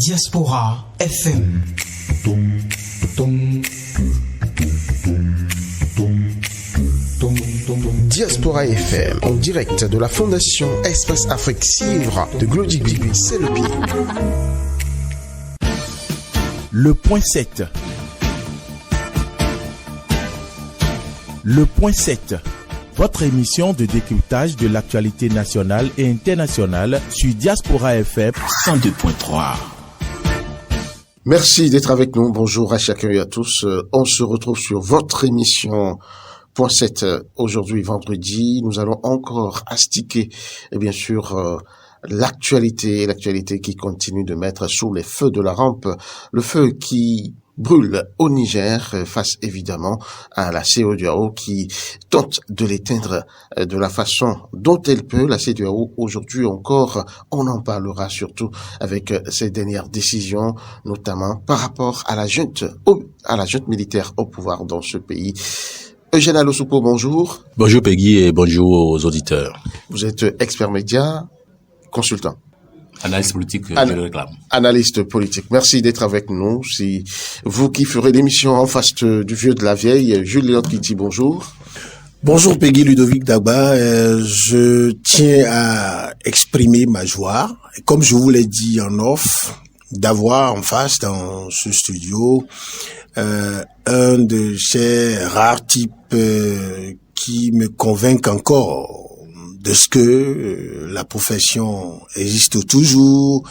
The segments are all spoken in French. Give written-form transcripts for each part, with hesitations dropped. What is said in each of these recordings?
Diaspora FM. Diaspora FM, en direct de la Fondation Espace Afrique Civre de Glody, c'est le pied. Le point 7. Le point 7. Votre émission de décryptage de l'actualité nationale et internationale sur Diaspora FM 102.3. Merci d'être avec nous. Bonjour à chacun et à tous. On se retrouve sur votre émission Point 7. Aujourd'hui, vendredi, nous allons encore astiquer, et bien sûr, l'actualité qui continue de mettre sous les feux de la rampe, le feu qui brûle au Niger face évidemment à la CEDEAO qui tente de l'éteindre de la façon dont elle peut. La CEDEAO aujourd'hui encore, on en parlera surtout avec ces dernières décisions, notamment par rapport à la junte militaire au pouvoir dans ce pays. Eugène Alosoupo, bonjour. Bonjour Peggy et bonjour aux auditeurs. Vous êtes expert média, consultant. Analyste politique, je le réclame. Analyste politique. Merci d'être avec nous. C'est vous qui ferez l'émission en face du vieux de la vieille. Julien Kitty, bonjour. Bonjour Peggy Ludovic Dagba. Je tiens à exprimer ma joie, comme je vous l'ai dit en off, d'avoir en face dans ce studio un de ces rares types qui me convainquent encore de ce que la profession existe toujours,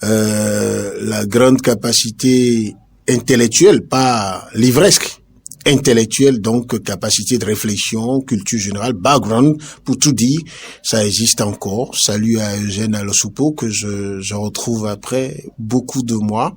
la grande capacité intellectuelle, pas livresque, intellectuelle, donc capacité de réflexion, culture générale, background, pour tout dire, ça existe encore. Salut à Eugène Alosoupo que je retrouve après beaucoup de mois.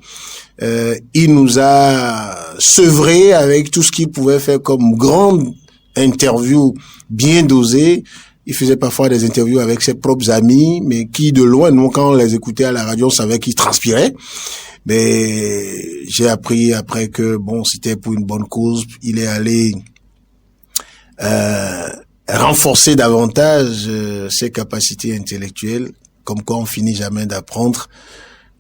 Il nous a sevré avec tout ce qu'il pouvait faire comme grande interview bien dosée. Il faisait parfois des interviews avec ses propres amis, mais qui de loin, nous, quand on les écoutait à la radio, on savait qu'ils transpiraient. Mais j'ai appris après que, bon, c'était pour une bonne cause. Il est allé renforcer davantage ses capacités intellectuelles, comme quoi on finit jamais d'apprendre.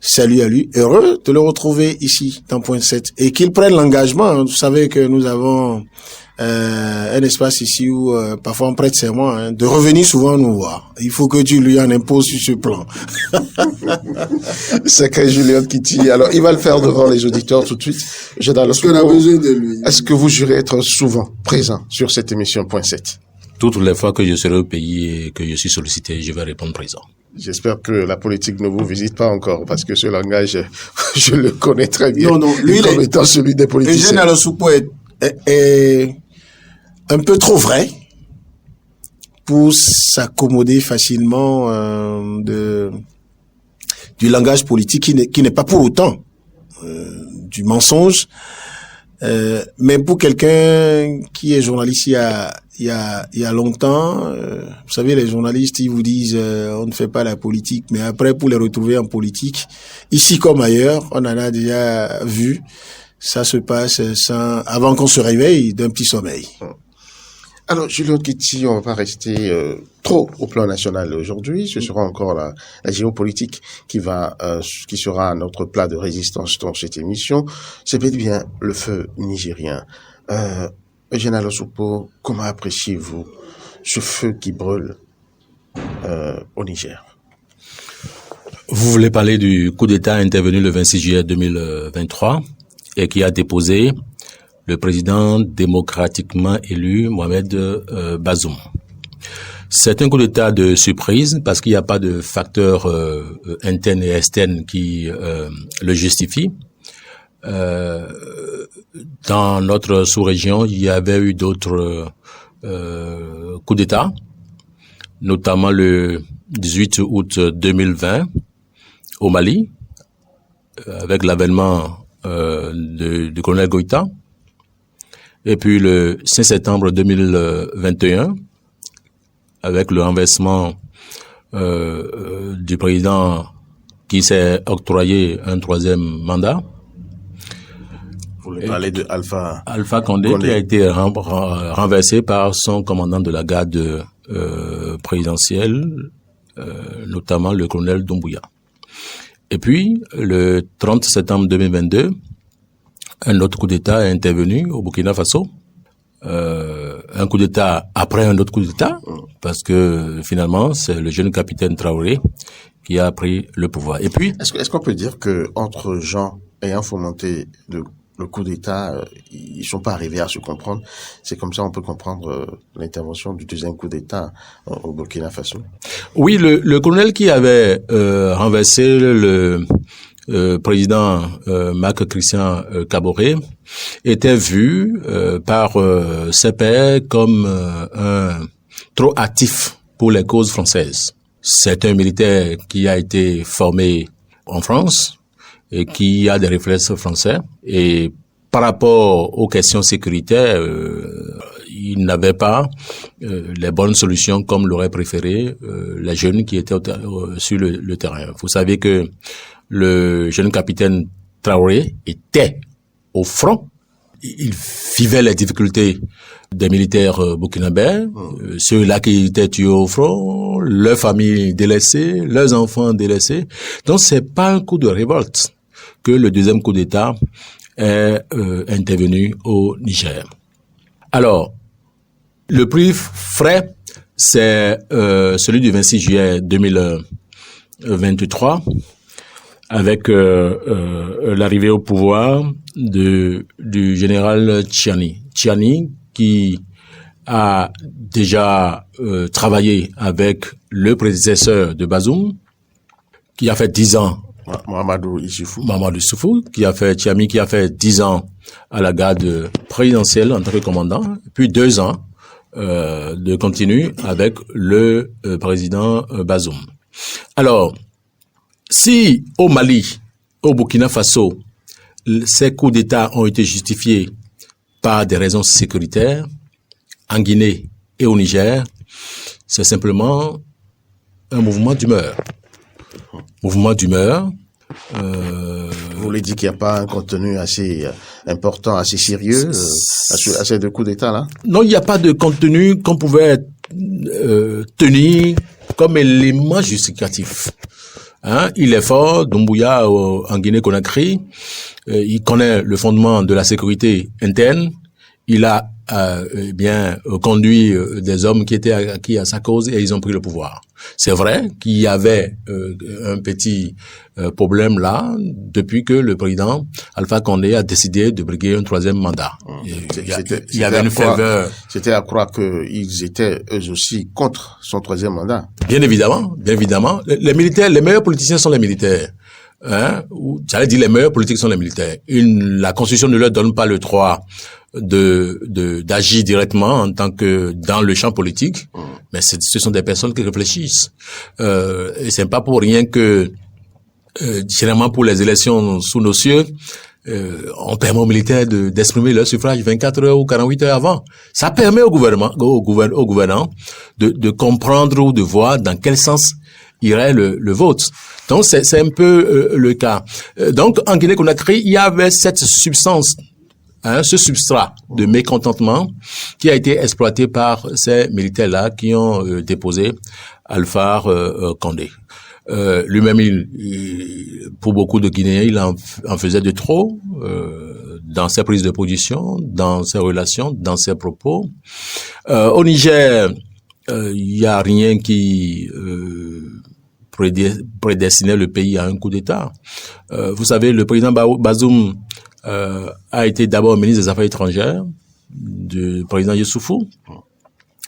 Salut à lui. Heureux de le retrouver ici, dans Point 7. Et qu'il prenne l'engagement. Vous savez que nous avons un espace ici où parfois on prête serment de revenir souvent nous voir. Il faut que tu lui en imposes sur ce plan. Sacré Julien Kitty. Alors, il va le faire devant les auditeurs tout de suite. Parce qu'on a besoin de lui. Est-ce que vous jurez être souvent présent sur cette émission Point 7? Toutes les fois que je serai au pays et que je suis sollicité, je vais répondre présent. J'espère que la politique ne vous visite pas encore, parce que ce langage, je le connais très bien. Non, lui, comme étant celui des politiciens. Eugène Alosoupo est un peu trop vrai pour s'accommoder facilement du langage politique qui n'est pas pour autant du mensonge. Mais pour quelqu'un qui est journaliste il y a longtemps, vous savez, les journalistes, ils vous disent on ne fait pas la politique, mais après pour les retrouver en politique, ici comme ailleurs, on en a déjà vu, ça se passe avant qu'on se réveille d'un petit sommeil. Alors, Julien Kitty, on va pas rester trop au plan national aujourd'hui. Ce sera encore la géopolitique qui sera notre plat de résistance dans cette émission. C'est bel et bien le feu nigérien. Eugène Alosoupo, comment appréciez-vous ce feu qui brûle au Niger? Vous voulez parler du coup d'État intervenu le 26 juillet 2023 et qui a déposé le président démocratiquement élu, Mohamed Bazoum. C'est un coup d'État de surprise parce qu'il n'y a pas de facteur interne et externe qui le justifie. Dans notre sous-région, il y avait eu d'autres coups d'État, notamment le 18 août 2020 au Mali, avec l'avènement du colonel Goïta. Et puis le 5 septembre 2021, avec le renversement du président qui s'est octroyé un troisième mandat. Vous voulez parler de Alpha Condé qui a été renversé par son commandant de la garde présidentielle, notamment le colonel Doumbouya. Et puis, le 30 septembre 2022, un autre coup d'État est intervenu au Burkina Faso. Un coup d'État après un autre coup d'État, parce que finalement, c'est le jeune capitaine Traoré qui a pris le pouvoir. Et puis, est-ce qu'on peut dire que entre gens ayant fomenté le coup d'État, ils sont pas arrivés à se comprendre? C'est comme ça on peut comprendre l'intervention du deuxième coup d'État au Burkina Faso. Oui, le colonel qui avait renversé le président Marc Christian Kaboré était vu par ses pairs comme un trop actif pour les causes françaises. C'est un militaire qui a été formé en France et qui a des réflexes français. Et par rapport aux questions sécuritaires, il n'avait pas les bonnes solutions comme l'aurait préféré les jeunes qui étaient sur le terrain. Vous savez que le jeune capitaine Traoré était au front. Il vivait les difficultés des militaires burkinabés, ceux-là qui étaient tués au front, leurs familles délaissées, leurs enfants délaissés. Donc c'est pas un coup de révolte que le deuxième coup d'État est intervenu au Niger. Alors, le plus frais, c'est celui du 26 juillet 2023, avec l'arrivée au pouvoir du général Tchiani. Tchiani qui a déjà travaillé avec le prédécesseur de Bazoum, qui a fait 10 ans Mahamadou Issoufou, qui a fait 10 ans à la garde présidentielle en tant que commandant, puis 2 ans de continu avec le président Bazoum. Alors, si au Mali, au Burkina Faso, ces coups d'État ont été justifiés par des raisons sécuritaires, en Guinée et au Niger, c'est simplement un mouvement d'humeur. Mouvement d'humeur. Vous voulez dire qu'il n'y a pas un contenu assez important, assez sérieux à ces deux coups d'État-là? Non, il n'y a pas de contenu qu'on pouvait tenir comme élément justificatif. Il est fort, Doumbouya en Guinée-Conakry, il connaît le fondement de la sécurité interne, il a conduit des hommes qui étaient acquis à sa cause et ils ont pris le pouvoir. C'est vrai qu'il y avait un petit problème là depuis que le président Alpha Condé a décidé de briguer un troisième mandat. Il y avait une ferveur. C'était à croire qu'ils étaient eux aussi contre son troisième mandat. Bien évidemment. Les militaires, les meilleurs politiciens sont les militaires. J'allais dire les meilleurs politiques sont les militaires. La Constitution ne leur donne pas le droit d'agir directement en tant que dans le champ politique, mais ce sont des personnes qui réfléchissent. Et c'est pas pour rien que généralement pour les élections sous nos cieux, on permet aux militaires d'exprimer leur suffrage 24 heures ou 48 heures avant. Ça permet au gouvernant de comprendre ou de voir dans quel sens irait le vote. Donc c'est un peu le cas. Donc en Guinée-Conakry, il y avait cette substance, ce substrat de mécontentement qui a été exploité par ces militaires-là qui ont déposé Alpha Condé. Lui-même, pour beaucoup de Guinéens, il en faisait de trop dans ses prises de position, dans ses relations, dans ses propos. Au Niger, il y a rien qui prédestinait le pays à un coup d'État. Vous savez, le président Bazoum a été d'abord ministre des Affaires étrangères du président Issoufou,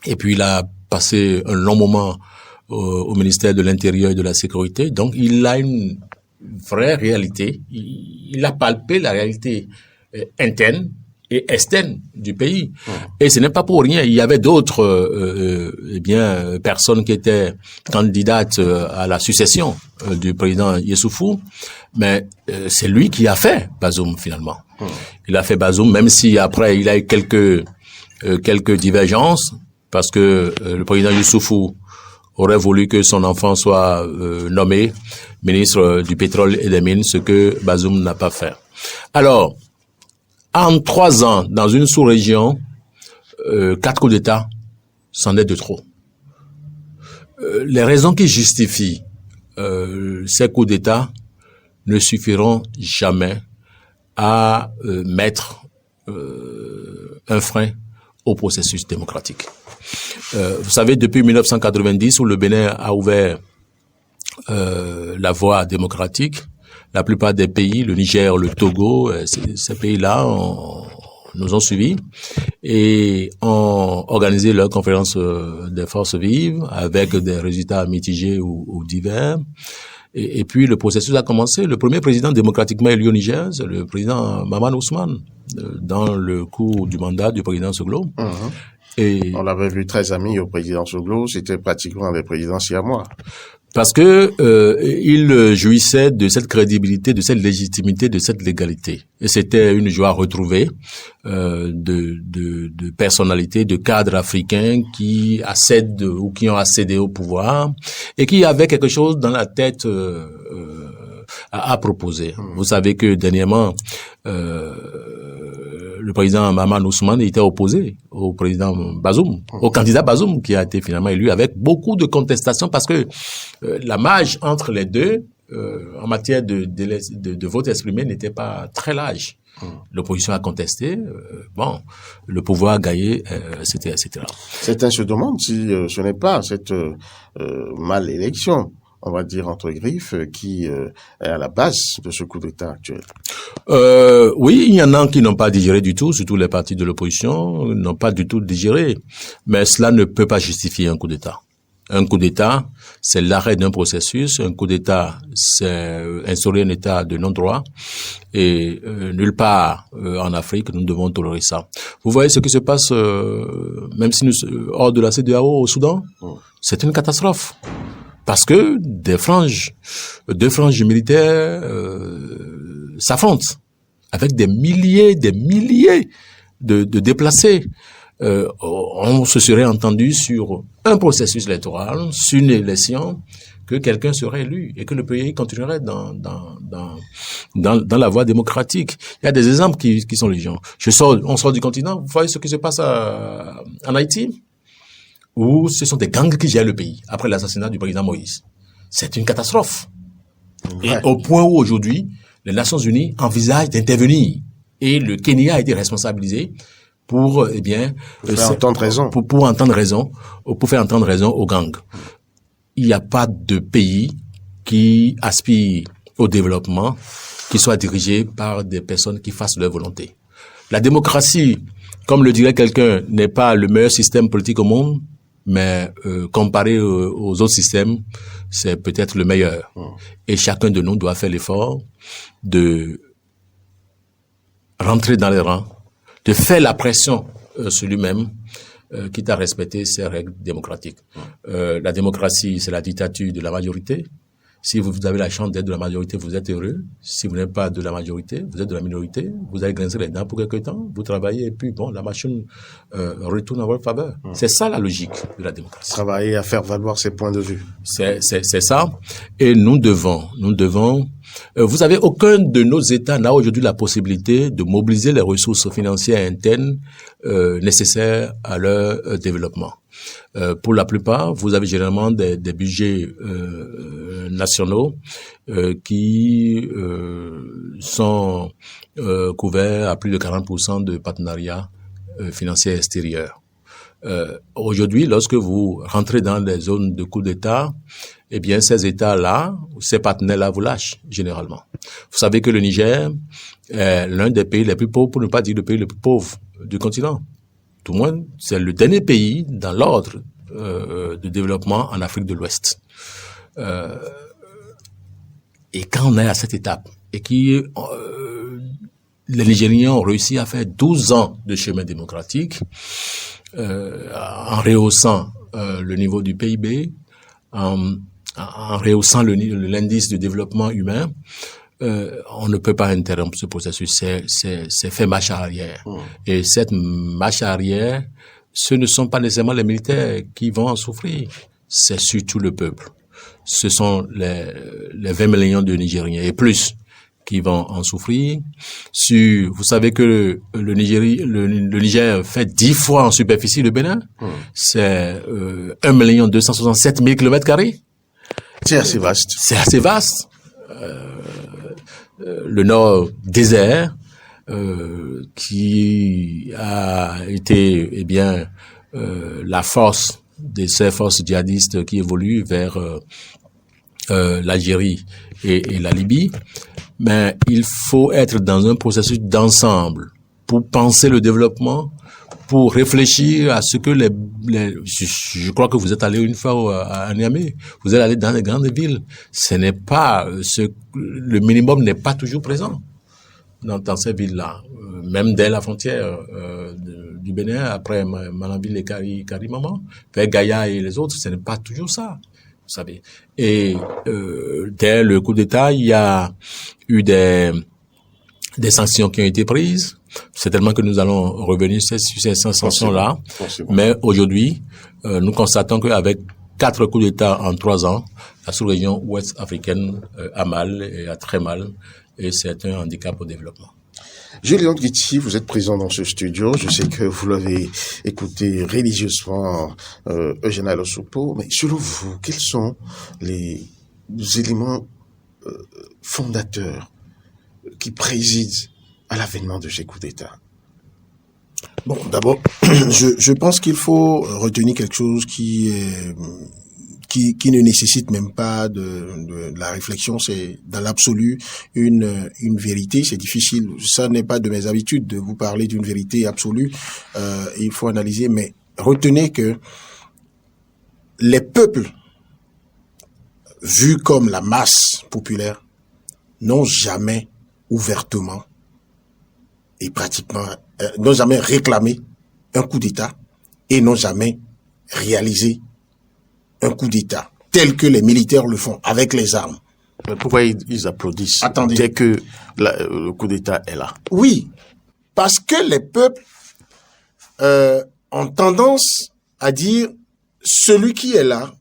et puis il a passé un long moment au ministère de l'Intérieur et de la Sécurité. Donc il a une vraie réalité, il a palpé la réalité interne et externe du pays. Et ce n'est pas pour rien, il y avait d'autres personnes qui étaient candidates à la succession du président Issoufou, mais c'est lui qui a fait Bazoum finalement. Il a fait Bazoum, même si après il a eu quelques divergences, parce que le président Issoufou aurait voulu que son enfant soit nommé ministre du pétrole et des mines, ce que Bazoum n'a pas fait. Alors, en 3 ans, dans une sous-région, 4 coups d'État, c'en est de trop. Les raisons qui justifient ces coups d'État ne suffiront jamais à mettre un frein au processus démocratique. Vous savez, depuis 1990, où le Bénin a ouvert la voie démocratique, la plupart des pays, le Niger, le Togo, ces pays-là nous ont suivis et ont organisé leur conférence des forces vives avec des résultats mitigés ou divers. Et puis le processus a commencé. Le premier président démocratiquement élu au Niger, c'est le président Maman Ousmane, dans le cours du mandat du président Soglo. Et on l'avait vu très ami au président Soglo, c'était pratiquement les présidents siamois. Parce que il jouissait de cette crédibilité, de cette légitimité, de cette légalité. Et c'était une joie retrouvée de personnalités, de cadres africains qui accèdent ou qui ont accédé au pouvoir et qui avaient quelque chose dans la tête à proposer. Vous savez que dernièrement, le président Maman Ousmane était opposé au président Bazoum, au candidat Bazoum, qui a été finalement élu avec beaucoup de contestations parce que la marge entre les deux, en matière de vote exprimé, n'était pas très large. L'opposition a contesté, le pouvoir a gagné, etc. Certains se demandent si ce n'est pas cette mal-élection, on va dire entre griffes, qui est à la base de ce coup d'État actuel. Oui, il y en a qui n'ont pas digéré du tout, surtout les partis de l'opposition n'ont pas du tout digéré, mais cela ne peut pas justifier un coup d'État. Un coup d'État, c'est l'arrêt d'un processus. Un coup d'État, c'est instaurer un état de non-droit. Et nulle part en Afrique, nous devons tolérer ça. Vous voyez ce qui se passe, même si nous hors de la CEDEAO au Soudan, c'est une catastrophe. Parce que deux franges militaires s'affrontent avec des milliers de déplacés. On se serait entendu sur un processus électoral, sur une élection, que quelqu'un serait élu et que le pays continuerait dans la voie démocratique. Il y a des exemples qui sont légion. On sort du continent, vous voyez ce qui se passe en Haïti, où ce sont des gangs qui gèrent le pays après l'assassinat du président Moïse. C'est une catastrophe. Ouais. Et au point où aujourd'hui, les Nations Unies envisagent d'intervenir. Et le Kenya a été responsabilisé pour, faire entendre raison. Pour faire entendre raison aux gangs. Il n'y a pas de pays qui aspire au développement qui soit dirigé par des personnes qui fassent leur volonté. La démocratie, comme le dirait quelqu'un, n'est pas le meilleur système politique au monde, mais comparé aux autres systèmes, c'est peut-être le meilleur. Et chacun de nous doit faire l'effort de rentrer dans les rangs, de faire la pression sur lui-même, quitte à respecter ces règles démocratiques. La démocratie, c'est la dictature de la majorité. Si vous avez la chance d'être de la majorité, vous êtes heureux. Si vous n'êtes pas de la majorité, vous êtes de la minorité, vous allez grincer les dents pour quelque temps, vous travaillez et puis la machine retourne en votre faveur. C'est ça la logique de la démocratie. Travailler à faire valoir ses points de vue. C'est ça. Et nous devons, vous savez, aucun de nos États n'a aujourd'hui la possibilité de mobiliser les ressources financières internes nécessaires à leur développement. Pour la plupart, vous avez généralement des budgets nationaux qui sont couverts à plus de 40% de partenariats financiers extérieurs. Aujourd'hui, lorsque vous rentrez dans les zones de coup d'État, eh bien, ces États-là, ces partenaires-là vous lâchent, généralement. Vous savez que le Niger est l'un des pays les plus pauvres, pour ne pas dire le pays le plus pauvre du continent. Tout le moins, c'est le dernier pays dans l'ordre de développement en Afrique de l'Ouest. Et quand on est à cette étape, et les Nigériens ont réussi à faire 12 ans de chemin démocratique, en rehaussant le niveau du PIB, en rehaussant l'indice de développement humain, on ne peut pas interrompre ce processus. C'est fait marche arrière. Et cette marche arrière, ce ne sont pas nécessairement les militaires qui vont en souffrir. C'est surtout le peuple. Ce sont les 20 millions de Nigériens et plus qui vont en souffrir. Vous savez que le Niger fait 10 fois en superficie le Bénin. C'est 1 267 000 km². C'est assez vaste. C'est assez vaste. le Nord désert, qui a été, la force de ces forces djihadistes qui évoluent vers l'Algérie et la Libye. Mais il faut être dans un processus d'ensemble pour penser le développement, pour réfléchir à ce que je crois que vous êtes allé une fois à Niamey, vous êtes allé dans les grandes villes. Ce n'est pas le minimum n'est pas toujours présent dans ces villes-là, même dès la frontière du Bénin, après Malanville et Karimaman, vers Gaïa et les autres, ce n'est pas toujours ça, vous savez. Et dès le coup d'État, il y a eu des sanctions qui ont été prises. Certainement que nous allons revenir sur ces sanctions-là. Mais aujourd'hui, nous constatons qu'avec 4 coups d'État en 3 ans, la sous-région ouest africaine a mal et a très mal. Et c'est un handicap au développement. Julien Guitti, vous êtes présent dans ce studio. Je sais que vous l'avez écouté religieusement, Eugène Alosopo. Mais selon vous, quels sont les éléments fondateurs qui président à l'avènement de ces coups d'État? Bon, d'abord, je pense qu'il faut retenir quelque chose qui ne nécessite même pas de la réflexion. C'est dans l'absolu une vérité. C'est difficile. Ça n'est pas de mes habitudes de vous parler d'une vérité absolue. Il faut analyser, mais retenez que les peuples, vus comme la masse populaire, n'ont jamais ouvertement et pratiquement n'ont jamais réclamé un coup d'État et n'ont jamais réalisé un coup d'État tel que les militaires le font avec les armes. Mais pourquoi ils applaudissent Attendez. dès que le coup d'État est là? Oui, parce que les peuples ont tendance à dire celui qui est là,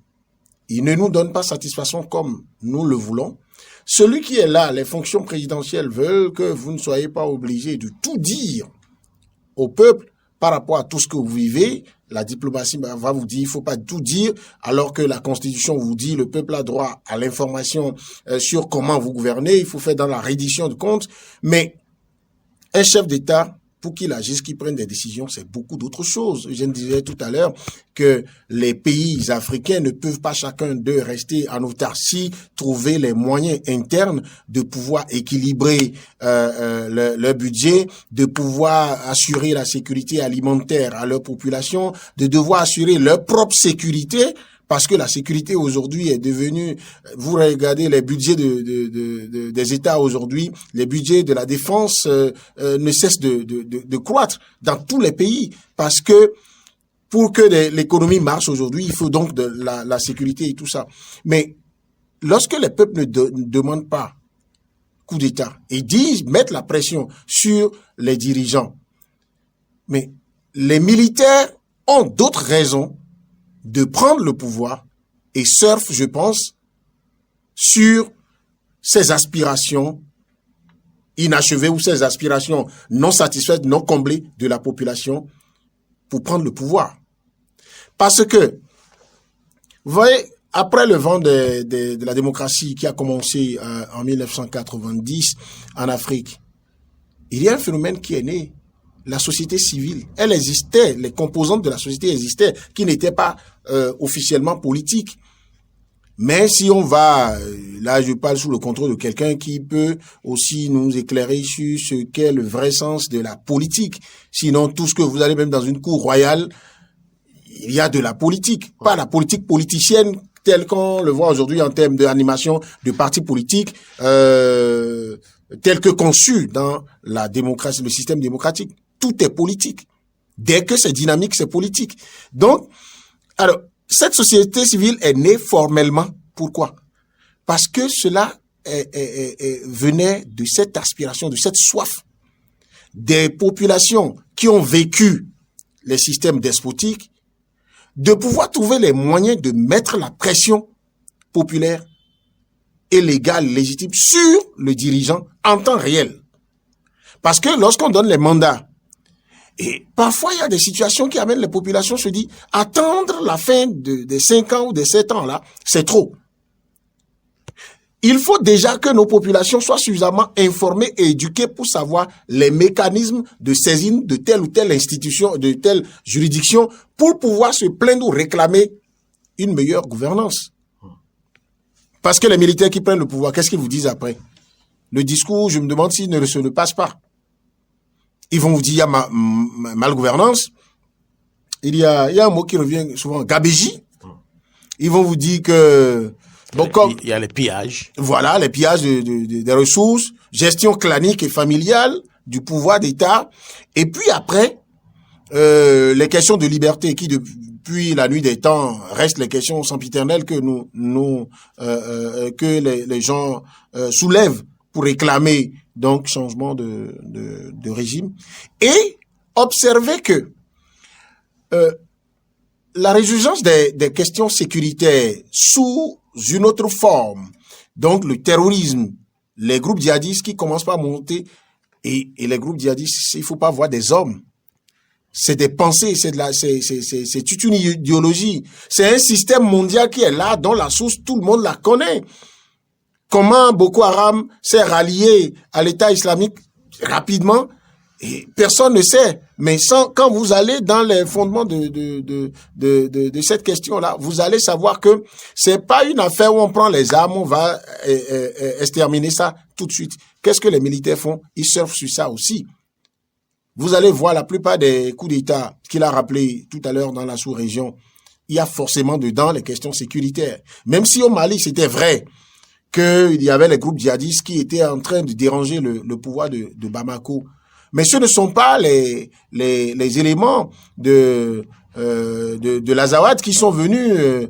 il ne nous donne pas satisfaction comme nous le voulons. Celui qui est là, les fonctions présidentielles veulent que vous ne soyez pas obligés de tout dire au peuple par rapport à tout ce que vous vivez. La diplomatie va vous dire, il faut pas tout dire, alors que la Constitution vous dit, le peuple a droit à l'information sur comment vous gouvernez, il faut faire dans la reddition de comptes. Mais un chef d'État, pour qu'il agisse, qu'il prenne des décisions, c'est beaucoup d'autres choses. Je disais tout à l'heure que les pays africains ne peuvent pas chacun d'eux rester en autarcie, trouver les moyens internes de pouvoir équilibrer leur budget, de pouvoir assurer la sécurité alimentaire à leur population, de devoir assurer leur propre sécurité. Parce que la sécurité aujourd'hui est devenue, vous regardez les budgets des États aujourd'hui, les budgets de la défense ne cessent de croître dans tous les pays. Parce que pour que l'économie marche aujourd'hui, il faut donc de la sécurité et tout ça. Mais lorsque les peuples ne demandent pas coup d'État et mettent la pression sur les dirigeants, mais les militaires ont d'autres raisons de prendre le pouvoir et surfent, je pense, sur ces aspirations inachevées ou ces aspirations non satisfaites, non comblées de la population pour prendre le pouvoir. Parce que, vous voyez, après le vent de la démocratie qui a commencé en 1990 en Afrique, il y a un phénomène qui est né. La société civile, elle existait, les composantes de la société existaient, qui n'étaient pas officiellement politiques. Mais si on va, là je parle sous le contrôle de quelqu'un qui peut aussi nous éclairer sur ce qu'est le vrai sens de la politique. Sinon, tout ce que vous allez même dans une cour royale, il y a de la politique, pas la politique politicienne telle qu'on le voit aujourd'hui en termes d'animation de partis politiques, tel que conçu dans la démocratie, le système démocratique. Tout est politique. Dès que c'est dynamique, c'est politique. Donc, alors, cette société civile est née formellement. Pourquoi? Parce que cela venait de cette aspiration, de cette soif des populations qui ont vécu les systèmes despotiques, de pouvoir trouver les moyens de mettre la pression populaire et légale, légitime sur le dirigeant en temps réel. Parce que lorsqu'on donne les mandats, et parfois, il y a des situations qui amènent les populations se dire, attendre la fin des 5 ans ou des 7 ans là, c'est trop. il faut déjà que nos populations soient suffisamment informées et éduquées pour savoir les mécanismes de saisine de telle ou telle institution, de telle juridiction, pour pouvoir se plaindre ou réclamer une meilleure gouvernance. Parce que les militaires qui prennent le pouvoir, qu'est-ce qu'ils vous disent après? Le discours, je me demande s'il ne se le passe pas. Ils vont vous dire, il y a malgouvernance. Il y a un mot qui revient souvent, gabégie. Ils vont vous dire que... Bon, il y a les pillages. Voilà, les pillages des ressources, gestion clanique et familiale du pouvoir d'État. Et puis après, les questions de liberté qui, depuis la nuit des temps, restent les questions sempiternelles que que les gens soulèvent pour réclamer donc changement de régime. Et observez que la résurgence des questions sécuritaires sous une autre forme, donc le terrorisme, les groupes djihadistes qui commencent par monter, et les groupes djihadistes, il faut pas voir des hommes, c'est des pensées, c'est toute une idéologie, c'est un système mondial qui est là, dont la source, tout le monde la connaît. Comment Boko Haram s'est rallié à l'État islamique rapidement, et personne ne sait. Mais quand vous allez dans les fondements de cette question-là, vous allez savoir que c'est pas une affaire où on prend les armes, on va exterminer ça tout de suite. Qu'est-ce que les militaires font? Ils surfent sur ça aussi. Vous allez voir la plupart des coups d'État qu'il a rappelé tout à l'heure dans la sous-région. Il y a forcément dedans les questions sécuritaires. Même si au Mali, c'était vrai qu'il y avait les groupes djihadistes qui étaient en train de déranger le pouvoir de Bamako. Mais ce ne sont pas les éléments de l'Azawad qui sont venus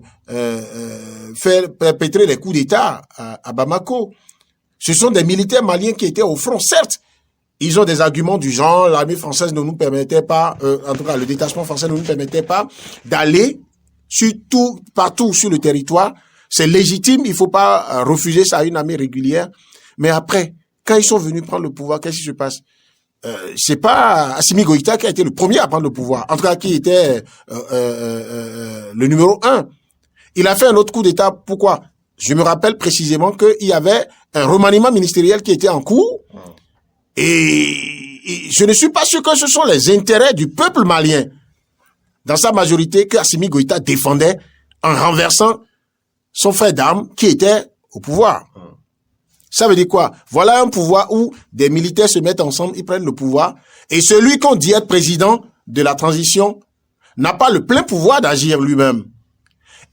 faire perpétrer les coups d'État à Bamako. Ce sont des militaires maliens qui étaient au front. Certes, ils ont des arguments du genre, l'armée française ne nous permettait pas, en tout cas le détachement français ne nous permettait pas d'aller partout sur le territoire. C'est légitime, il faut pas refuser ça à une armée régulière. Mais après, quand ils sont venus prendre le pouvoir, qu'est-ce qui se passe? C'est pas Assimi Goïta qui a été le premier à prendre le pouvoir, en tout cas qui était le numéro 1. Il a fait un autre coup d'État. Pourquoi? Je me rappelle précisément qu'il y avait un remaniement ministériel qui était en cours, et je ne suis pas sûr que ce sont les intérêts du peuple malien, dans sa majorité, que Assimi Goïta défendait en renversant son frère d'armes qui était au pouvoir. Ça veut dire quoi? Voilà un pouvoir où des militaires se mettent ensemble, ils prennent le pouvoir, et celui qu'on dit être président de la transition n'a pas le plein pouvoir d'agir lui-même.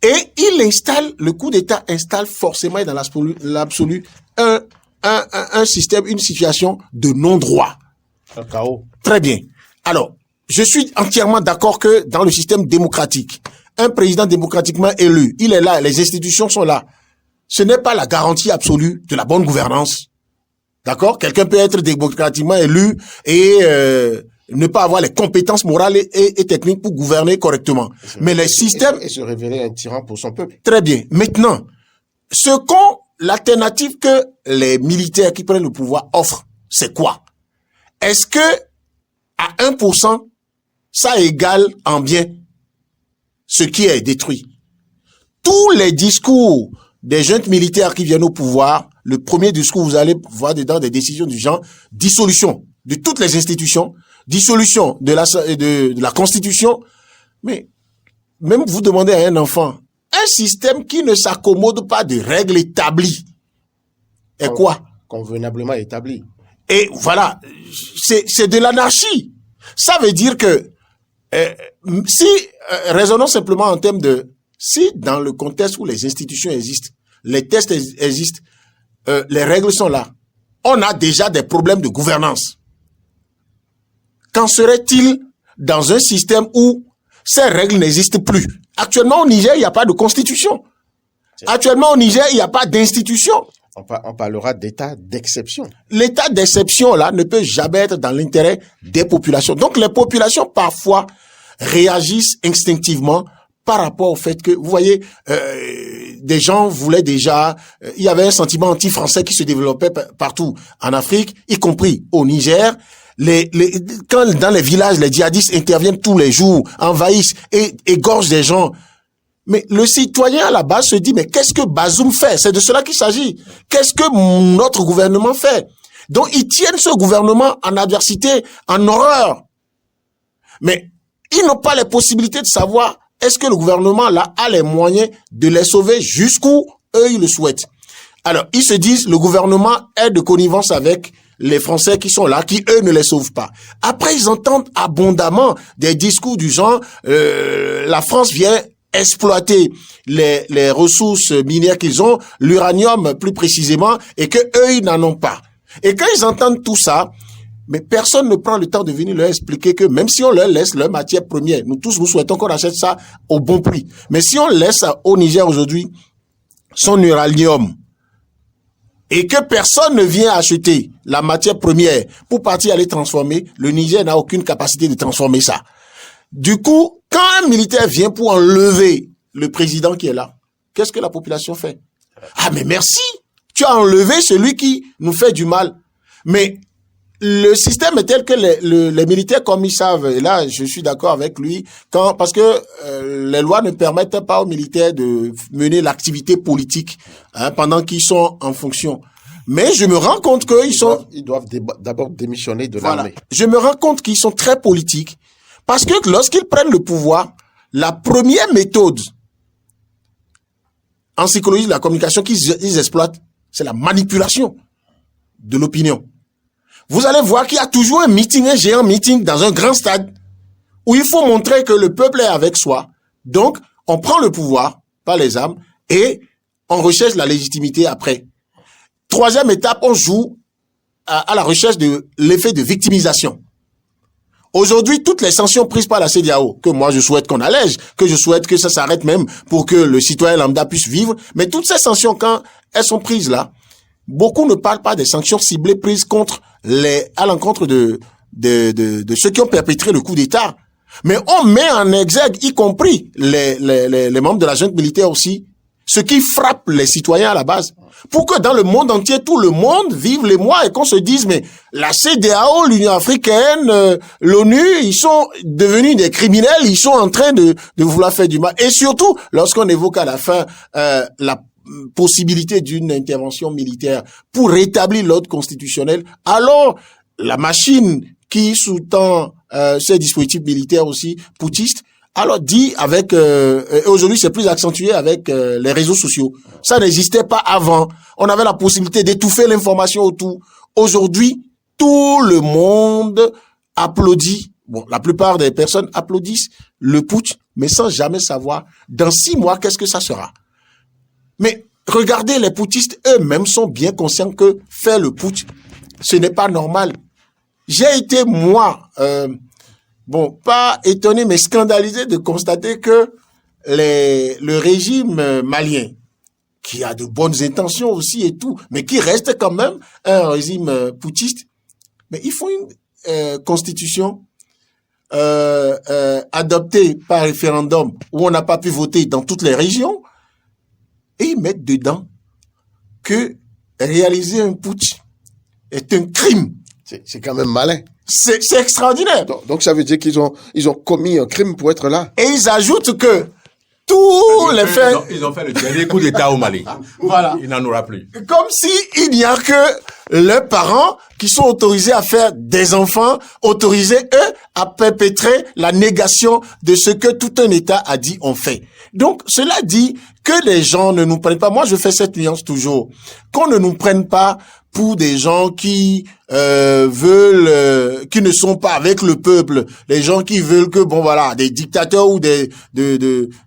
Et il installe, le coup d'État installe forcément dans l'absolu un système, une situation de non-droit. Un chaos. Très bien. Alors, je suis entièrement d'accord que dans le système démocratique, un président démocratiquement élu, il est là, les institutions sont là. Ce n'est pas la garantie absolue de la bonne gouvernance. D'accord? Quelqu'un peut être démocratiquement élu et ne pas avoir les compétences morales et techniques pour gouverner correctement. Mais les systèmes... Et se révéler un tyran pour son peuple. Très bien. Maintenant, l'alternative que les militaires qui prennent le pouvoir offrent, c'est quoi? Est-ce que à 1%, ça égale en bien ce qui est détruit? Tous les discours des jeunes militaires qui viennent au pouvoir, le premier discours, vous allez voir dedans des décisions du genre dissolution de toutes les institutions, dissolution de la Constitution. Mais même vous demandez à un enfant, un système qui ne s'accommode pas de règles établies est quoi? Convenablement établi. Et voilà, c'est de l'anarchie. Ça veut dire que raisonnons simplement en termes de... Si dans le contexte où les institutions existent, les tests existent, les règles sont là, on a déjà des problèmes de gouvernance. Qu'en serait-il dans un système où ces règles n'existent plus? Actuellement au Niger, il n'y a pas de constitution. Actuellement au Niger, il n'y a pas d'institution. On parlera d'état d'exception. L'état d'exception, là, ne peut jamais être dans l'intérêt des populations. Donc les populations, parfois, réagissent instinctivement par rapport au fait que, vous voyez, des gens voulaient déjà... il y avait un sentiment anti-français qui se développait partout en Afrique, y compris au Niger. Quand dans les villages, les djihadistes interviennent tous les jours, envahissent et égorgent des gens, Mais le citoyen à la base se dit, mais qu'est-ce que Bazoum fait? C'est de cela qu'il s'agit. Qu'est-ce que notre gouvernement fait? Donc, ils tiennent ce gouvernement en adversité, en horreur. Mais ils n'ont pas les possibilités de savoir est-ce que le gouvernement là a les moyens de les sauver jusqu'où eux ils le souhaitent. Alors, ils se disent le gouvernement est de connivence avec les Français qui sont là, qui eux ne les sauvent pas. Après, ils entendent abondamment des discours du genre la France vient exploiter les ressources minières qu'ils ont, l'uranium plus précisément, et que eux ils n'en ont pas. Et quand ils entendent tout ça, mais personne ne prend le temps de venir leur expliquer que même si on leur laisse leur matière première, nous tous nous souhaitons qu'on achète ça au bon prix. Mais si on laisse au Niger aujourd'hui son uranium et que personne ne vient acheter la matière première pour partir aller transformer, le Niger n'a aucune capacité de transformer ça. Du coup, quand un militaire vient pour enlever le président qui est là, qu'est-ce que la population fait? Ah mais merci, tu as enlevé celui qui nous fait du mal. Mais le système est tel que les militaires, comme ils savent, et là je suis d'accord avec lui, parce que les lois ne permettent pas aux militaires de mener l'activité politique pendant qu'ils sont en fonction. Mais je me rends compte qu'ils doivent d'abord démissionner de voilà. l'armée. Je me rends compte qu'ils sont très politiques parce que lorsqu'ils prennent le pouvoir, la première méthode en psychologie de la communication qu'ils exploitent, c'est la manipulation de l'opinion. Vous allez voir qu'il y a toujours un géant meeting dans un grand stade où il faut montrer que le peuple est avec soi. Donc, on prend le pouvoir par les armes et on recherche la légitimité après. Troisième étape, on joue à la recherche de l'effet de victimisation. Aujourd'hui, toutes les sanctions prises par la CEDEAO, que moi je souhaite qu'on allège, que je souhaite que ça s'arrête même pour que le citoyen lambda puisse vivre, mais toutes ces sanctions, quand elles sont prises là, beaucoup ne parlent pas des sanctions ciblées prises à l'encontre de ceux qui ont perpétré le coup d'État. Mais on met en exergue, y compris les membres de la junte militaire aussi, ce qui frappe les citoyens à la base. Pour que dans le monde entier, tout le monde vive l'émoi et qu'on se dise, mais la CEDEAO, l'Union africaine, l'ONU, ils sont devenus des criminels, ils sont en train de vouloir faire du mal. Et surtout, lorsqu'on évoque à la fin la possibilité d'une intervention militaire pour rétablir l'ordre constitutionnel, alors la machine qui sous-tend ces dispositifs militaires aussi putschistes, alors dit avec aujourd'hui c'est plus accentué avec les réseaux sociaux. Ça n'existait pas avant. On avait la possibilité d'étouffer l'information autour. Aujourd'hui, tout le monde applaudit. Bon, la plupart des personnes applaudissent le putsch, mais sans jamais savoir dans 6 mois qu'est-ce que ça sera. Mais regardez, les putschistes eux-mêmes sont bien conscients que faire le putsch, ce n'est pas normal. J'ai été, moi, pas étonné, mais scandalisé de constater que le régime malien, qui a de bonnes intentions aussi et tout, mais qui reste quand même un régime putschiste, mais ils font une constitution adoptée par référendum où on n'a pas pu voter dans toutes les régions, et ils mettent dedans que réaliser un putsch est un crime. C'est quand même malin. C'est extraordinaire. Donc ça veut dire qu'ils ont commis un crime pour être là. Et ils ajoutent que tous les faits... Ils ont fait le dernier coup d'État au Mali. Voilà. Il n'en aura plus. Comme si il n'y a que leurs parents qui sont autorisés à faire des enfants, autorisés, eux, à perpétrer la négation de ce que tout un État a dit on fait. Donc, cela dit que les gens ne nous prennent pas, moi je fais cette nuance toujours, qu'on ne nous prenne pas pour des gens qui veulent, qui ne sont pas avec le peuple, les gens qui veulent que, des dictateurs ou des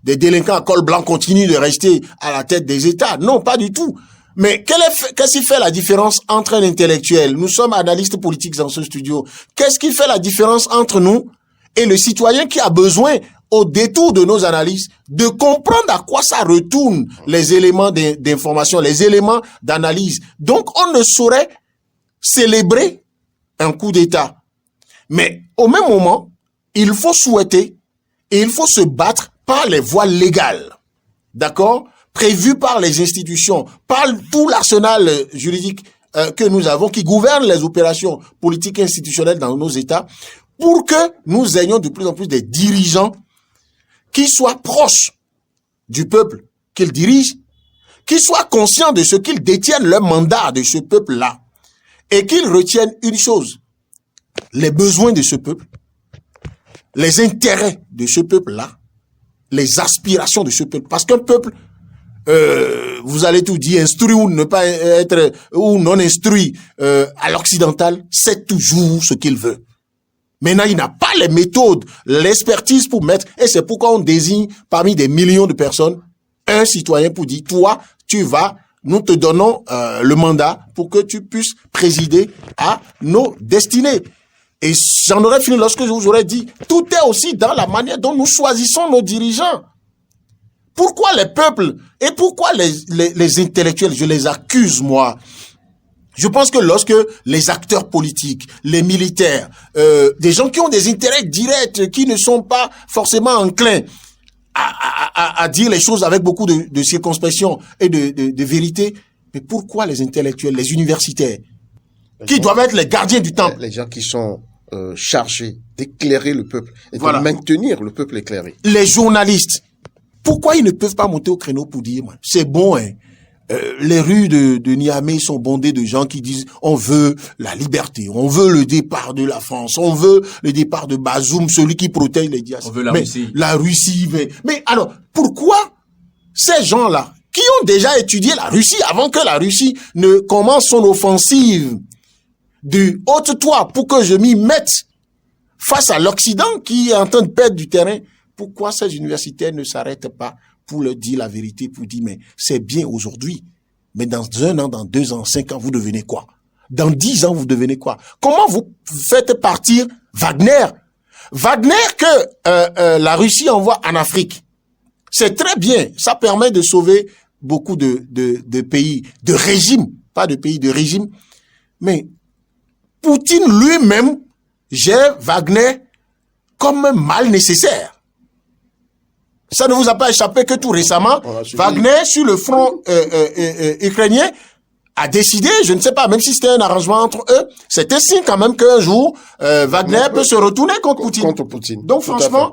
délinquants à col blanc continuent de rester à la tête des États. Non, pas du tout. Mais qu'est-ce qui fait la différence entre un intellectuel? Nous sommes analystes politiques dans ce studio. Qu'est-ce qui fait la différence entre nous et le citoyen qui a besoin, au détour de nos analyses, de comprendre à quoi ça retourne les éléments d'information, les éléments d'analyse. Donc, on ne saurait célébrer un coup d'État. Mais au même moment, il faut souhaiter et il faut se battre par les voies légales. D'accord? Prévues par les institutions, par tout l'arsenal juridique que nous avons, qui gouverne les opérations politiques et institutionnelles dans nos États, pour que nous ayons de plus en plus des dirigeants qui soient proches du peuple qu'ils dirigent, qu'ils soient conscients de ce qu'ils détiennent le mandat de ce peuple-là et qu'ils retiennent une chose, les besoins de ce peuple, les intérêts de ce peuple-là, les aspirations de ce peuple. Parce qu'un peuple, vous allez tout dire, instruit ou ne pas être, ou non instruit à l'occidental, c'est toujours ce qu'il veut. Maintenant, il n'a pas les méthodes, l'expertise pour mettre, et c'est pourquoi on désigne parmi des millions de personnes un citoyen pour dire, toi, tu vas, nous te donnons le mandat pour que tu puisses présider à nos destinées. Et j'en aurais fini lorsque je vous aurais dit, tout est aussi dans la manière dont nous choisissons nos dirigeants. Pourquoi les peuples et pourquoi les intellectuels, je les accuse, moi. Je pense que lorsque les acteurs politiques, les militaires, des gens qui ont des intérêts directs, qui ne sont pas forcément enclins à dire les choses avec beaucoup de circonspection et de vérité, mais pourquoi les intellectuels, les universitaires, qui doivent être les gardiens du temple? Les gens qui sont chargés d'éclairer le peuple et de maintenir le peuple éclairé. Les journalistes, pourquoi ils ne peuvent pas monter au créneau pour dire, c'est bon, hein, les rues de Niamey sont bondées de gens qui disent on veut la liberté, on veut le départ de la France, on veut le départ de Bazoum, celui qui protège les diasporas. On veut la Russie. La Russie. Mais alors, pourquoi ces gens-là, qui ont déjà étudié la Russie avant que la Russie ne commence son offensive du haute-toi pour que je m'y mette face à l'Occident qui est en train de perdre du terrain, pourquoi ces universitaires ne s'arrêtent pas pour leur dire la vérité, pour dire, mais c'est bien aujourd'hui, mais dans 1 an, dans 2 ans, 5 ans, vous devenez quoi? Dans 10 ans, vous devenez quoi? Comment vous faites partir Wagner? Wagner que la Russie envoie en Afrique, c'est très bien, ça permet de sauver beaucoup de pays, de régimes, pas de pays, de régimes, mais Poutine lui-même gère Wagner comme un mal nécessaire. Ça ne vous a pas échappé que tout récemment, Wagner, sur le front ukrainien, a décidé, je ne sais pas, même si c'était un arrangement entre eux, c'était signe quand même qu'un jour, Wagner peut se retourner contre Poutine. Donc franchement,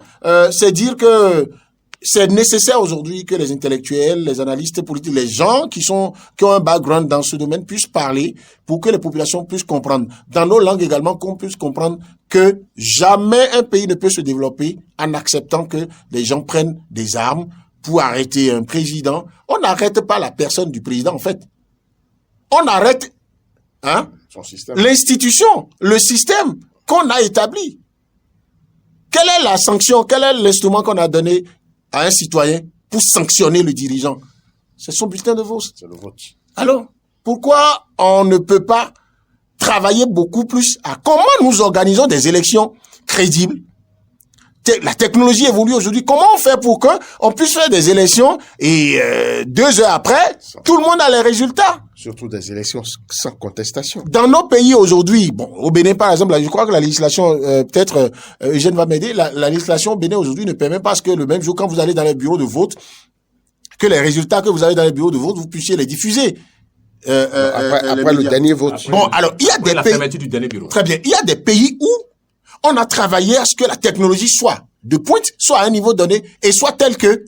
c'est dire que c'est nécessaire aujourd'hui que les intellectuels, les analystes politiques, les gens qui ont un background dans ce domaine puissent parler pour que les populations puissent comprendre. Dans nos langues également, qu'on puisse comprendre que jamais un pays ne peut se développer en acceptant que les gens prennent des armes pour arrêter un président. On n'arrête pas la personne du président, en fait. On arrête, son système. L'institution, le système qu'on a établi. Quelle est la sanction, quel est l'instrument qu'on a donné à un citoyen pour sanctionner le dirigeant? C'est son bulletin de vote. C'est le vote. Alors, pourquoi on ne peut pas travailler beaucoup plus à comment nous organisons des élections crédibles? La technologie évolue aujourd'hui. Comment on fait pour que on puisse faire des élections et 2 heures après, tout le monde a les résultats? Surtout des élections sans contestation. Dans nos pays aujourd'hui, bon, au Bénin par exemple, là, je crois que la législation, peut-être Eugène va m'aider, la législation au Bénin aujourd'hui ne permet pas que le même jour, quand vous allez dans les bureaux de vote, que les résultats que vous avez dans les bureaux de vote, vous puissiez les diffuser. Après le dernier vote. Bon, alors, il y a des pays, du dernier bureau. très bien, il y a des pays où on a travaillé à ce que la technologie soit de pointe, soit à un niveau donné, et soit telle que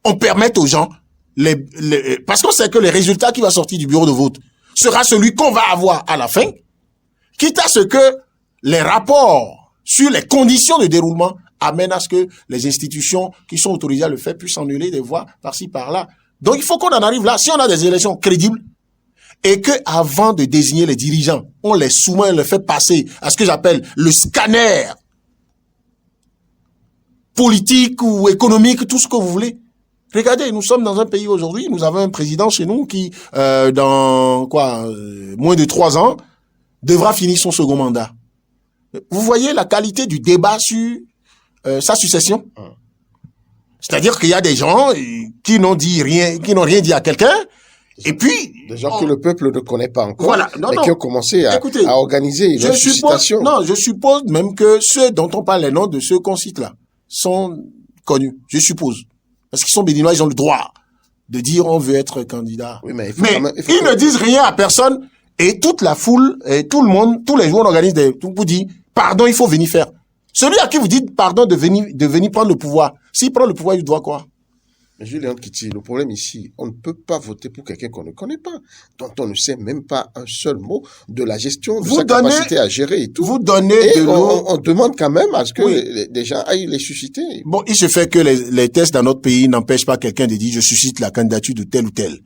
on permette aux gens parce qu'on sait que le résultat qui va sortir du bureau de vote sera celui qu'on va avoir à la fin, quitte à ce que les rapports sur les conditions de déroulement amènent à ce que les institutions qui sont autorisées à le faire puissent annuler des voix par-ci, par-là. Donc, il faut qu'on en arrive là. Si on a des élections crédibles, et que avant de désigner les dirigeants, on les soumet, on les fait passer à ce que j'appelle le scanner politique ou économique, tout ce que vous voulez. Regardez, nous sommes dans un pays aujourd'hui, nous avons un président chez nous qui, dans moins de 3 ans, devra finir son second mandat. Vous voyez la qualité du débat sur sa succession? C'est-à-dire qu'il y a des gens qui n'ont rien dit à quelqu'un. Et puis, des gens que le peuple ne connaît pas encore, voilà, qui ont commencé à organiser une suscitation. Je suppose même que ceux dont on parle les noms de ceux qu'on cite là sont connus. Je suppose. Parce qu'ils sont béninois, ils ont le droit de dire on veut être candidat. Oui, mais ils ne disent rien à personne et toute la foule et tout le monde, tous les jours on organise vous dit pardon, il faut venir faire. Celui à qui vous dites pardon de venir prendre le pouvoir, s'il prend le pouvoir, il doit quoi? Julien Kiti, le problème ici, on ne peut pas voter pour quelqu'un qu'on ne connaît pas, dont on ne sait même pas un seul mot de la gestion, de sa capacité à gérer et tout. Vous donnez et on demande quand même à ce que les gens aillent les susciter. Bon, il se fait que les tests dans notre pays n'empêchent pas quelqu'un de dire je suscite la candidature de tel ou tel.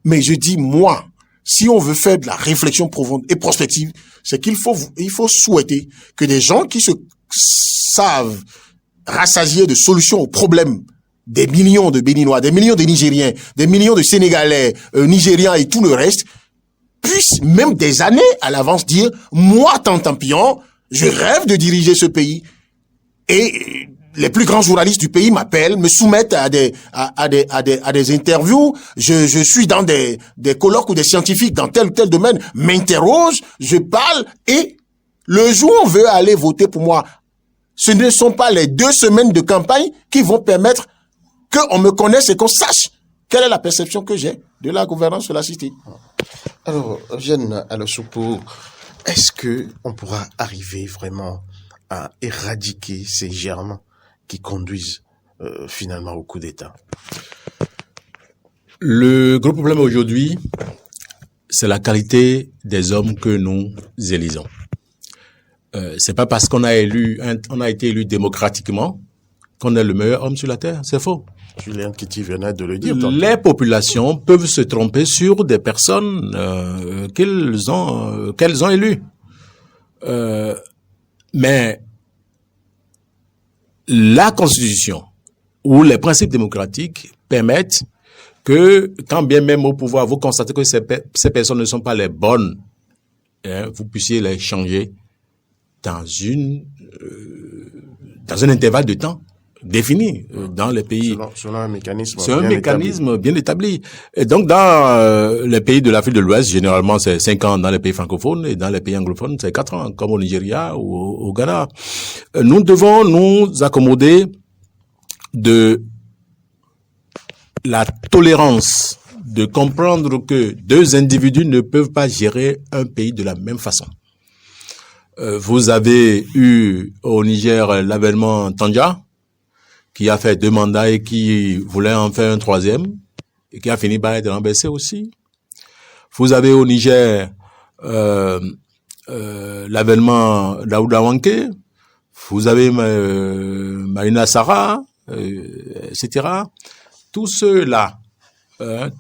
Mais je dis, moi, si on veut faire de la réflexion profonde et prospective, c'est qu'il faut souhaiter que des gens qui se savent rassasier de solutions aux problèmes des millions de Béninois, des millions de Nigériens, des millions de Sénégalais, Nigérians et tout le reste, puissent même des années à l'avance dire, moi, Tantampion, je rêve de diriger ce pays. Et les plus grands journalistes du pays m'appellent, me soumettent à des interviews. Je suis dans des colloques où des scientifiques dans tel ou tel domaine m'interrogent, je parle et le jour où on veut aller voter pour moi, ce ne sont pas les 2 semaines de campagne qui vont permettre qu'on me connaisse et qu'on sache quelle est la perception que j'ai de la gouvernance de la cité. Alors, Jeanne Alosopo, est-ce que on pourra arriver vraiment à éradiquer ces germes qui conduisent finalement au coup d'État? Le gros problème aujourd'hui, c'est la qualité des hommes que nous élisons. C'est pas parce qu'on a été élu démocratiquement qu'on est le meilleur homme sur la terre. C'est faux. Julien Kiti venait de le dire. Les populations peuvent se tromper sur des personnes qu'elles ont élues. Mais la Constitution ou les principes démocratiques permettent que, quand bien même au pouvoir, vous constatez que ces personnes ne sont pas les bonnes, vous puissiez les changer dans un intervalle de temps défini dans les pays. Selon un mécanisme. C'est un mécanisme bien établi. Et donc, dans les pays de l'Afrique de l'Ouest, généralement, c'est 5 ans dans les pays francophones, et dans les pays anglophones, c'est 4 ans, comme au Nigeria ou au Ghana. Nous devons nous accommoder de la tolérance, de comprendre que 2 individus ne peuvent pas gérer un pays de la même façon. Vous avez eu au Niger l'avènement Tandja, qui a fait 2 mandats et qui voulait en faire un 3e, et qui a fini par être renversé aussi. Vous avez au Niger l'avènement Daouda Wanké, vous avez Marina Sarah, etc. Tous ceux-là,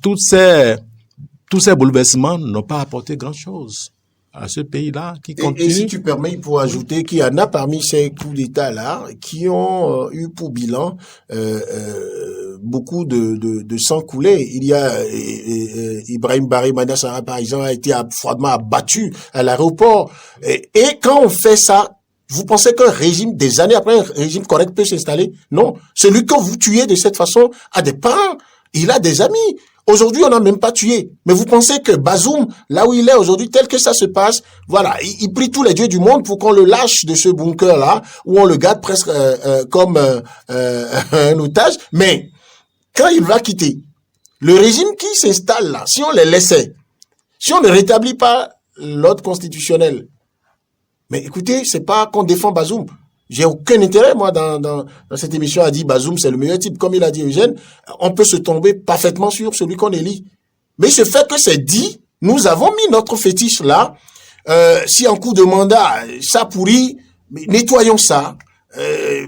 tous ces bouleversements n'ont pas apporté grand-chose à ce pays-là qui continue. Et si tu permets, il faut ajouter qu'il y en a parmi ces coups d'État-là qui ont eu pour bilan beaucoup de sang coulé. Il y a Ibrahim Barry Manassara, par exemple, a été froidement abattu à l'aéroport. Et quand on fait ça, vous pensez qu'un régime, des années après, un régime correct peut s'installer? Non. Celui que vous tuez de cette façon a des parents, il a des amis. Aujourd'hui, on n'a même pas tué. Mais vous pensez que Bazoum, là où il est aujourd'hui, tel que ça se passe, voilà, il prie tous les dieux du monde pour qu'on le lâche de ce bunker-là, où on le garde presque comme un otage. Mais quand il va quitter, le régime qui s'installe là, si on les laissait, si on ne rétablit pas l'ordre constitutionnel, mais écoutez, c'est pas qu'on défend Bazoum. J'ai aucun intérêt, moi, dans cette émission, à dire Bazoum, c'est le meilleur type. Comme il a dit Eugène, on peut se tomber parfaitement sur celui qu'on élit. Mais ce fait que c'est dit, nous avons mis notre fétiche là. Si en cours de mandat, ça pourrit, nettoyons ça.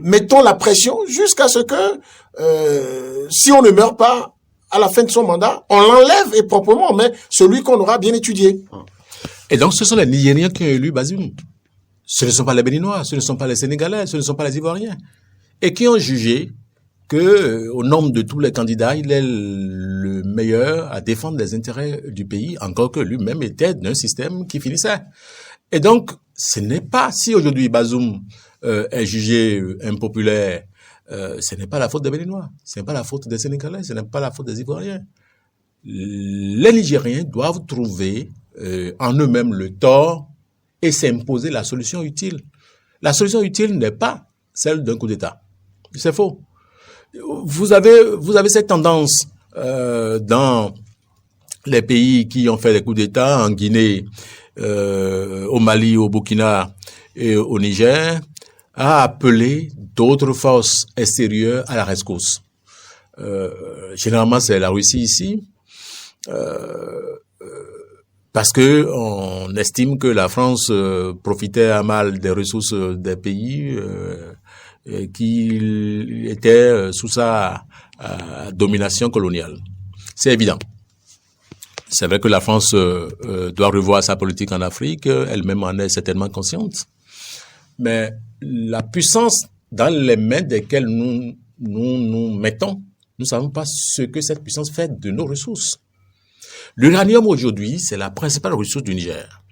Mettons la pression jusqu'à ce que, si on ne meurt pas à la fin de son mandat, on l'enlève et proprement, mais celui qu'on aura bien étudié. Et donc, ce sont les Nigériens qui ont élu Bazoum. Ce ne sont pas les Béninois, ce ne sont pas les Sénégalais, ce ne sont pas les Ivoiriens. Et qui ont jugé que, au nombre de tous les candidats, il est le meilleur à défendre les intérêts du pays, encore que lui-même était d'un système qui finissait. Et donc, ce n'est pas, si aujourd'hui Bazoum est jugé impopulaire, ce n'est pas la faute des Béninois, ce n'est pas la faute des Sénégalais, ce n'est pas la faute des Ivoiriens. Les Nigériens doivent trouver en eux-mêmes le tort et s'imposer la solution utile. La solution utile n'est pas celle d'un coup d'État. C'est faux. Vous avez cette tendance dans les pays qui ont fait des coups d'État, en Guinée, au Mali, au Burkina et au Niger, à appeler d'autres forces extérieures à la rescousse. généralement c'est la Russie ici, parce que on estime que la France profitait à mal des ressources des pays qui étaient sous sa domination coloniale. C'est évident. C'est vrai que la France doit revoir sa politique en Afrique, elle-même en est certainement consciente. Mais la puissance dans les mains desquelles nous mettons, nous ne savons pas ce que cette puissance fait de nos ressources. L'uranium aujourd'hui, c'est la principale ressource du Niger.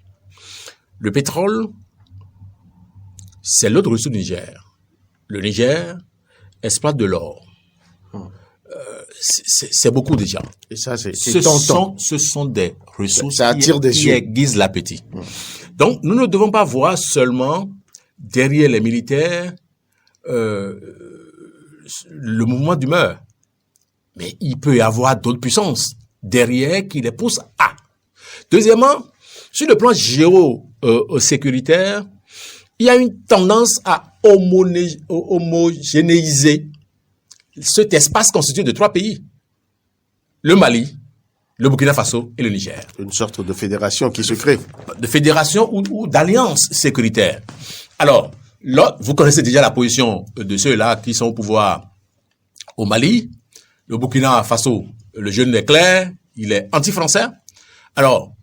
Le pétrole, c'est l'autre ressource du Niger. Le Niger exploite de l'or. C'est beaucoup déjà. Et ça, ce sont des ressources ça attire des qui aiguisent l'appétit. Donc, nous ne devons pas voir seulement derrière les militaires le mouvement d'humeur. Mais il peut y avoir d'autres puissances derrière qui les poussent à. Deuxièmement, sur le plan géosécuritaire, il y a une tendance à homogénéiser cet espace constitué de 3 pays. Le Mali, le Burkina Faso et le Niger. Une sorte de fédération qui se crée. De fédération ou d'alliance sécuritaire. Alors, là, vous connaissez déjà la position de ceux-là qui sont au pouvoir au Mali. Le Burkina Faso, le jeune est clair, il est anti-français. Alors,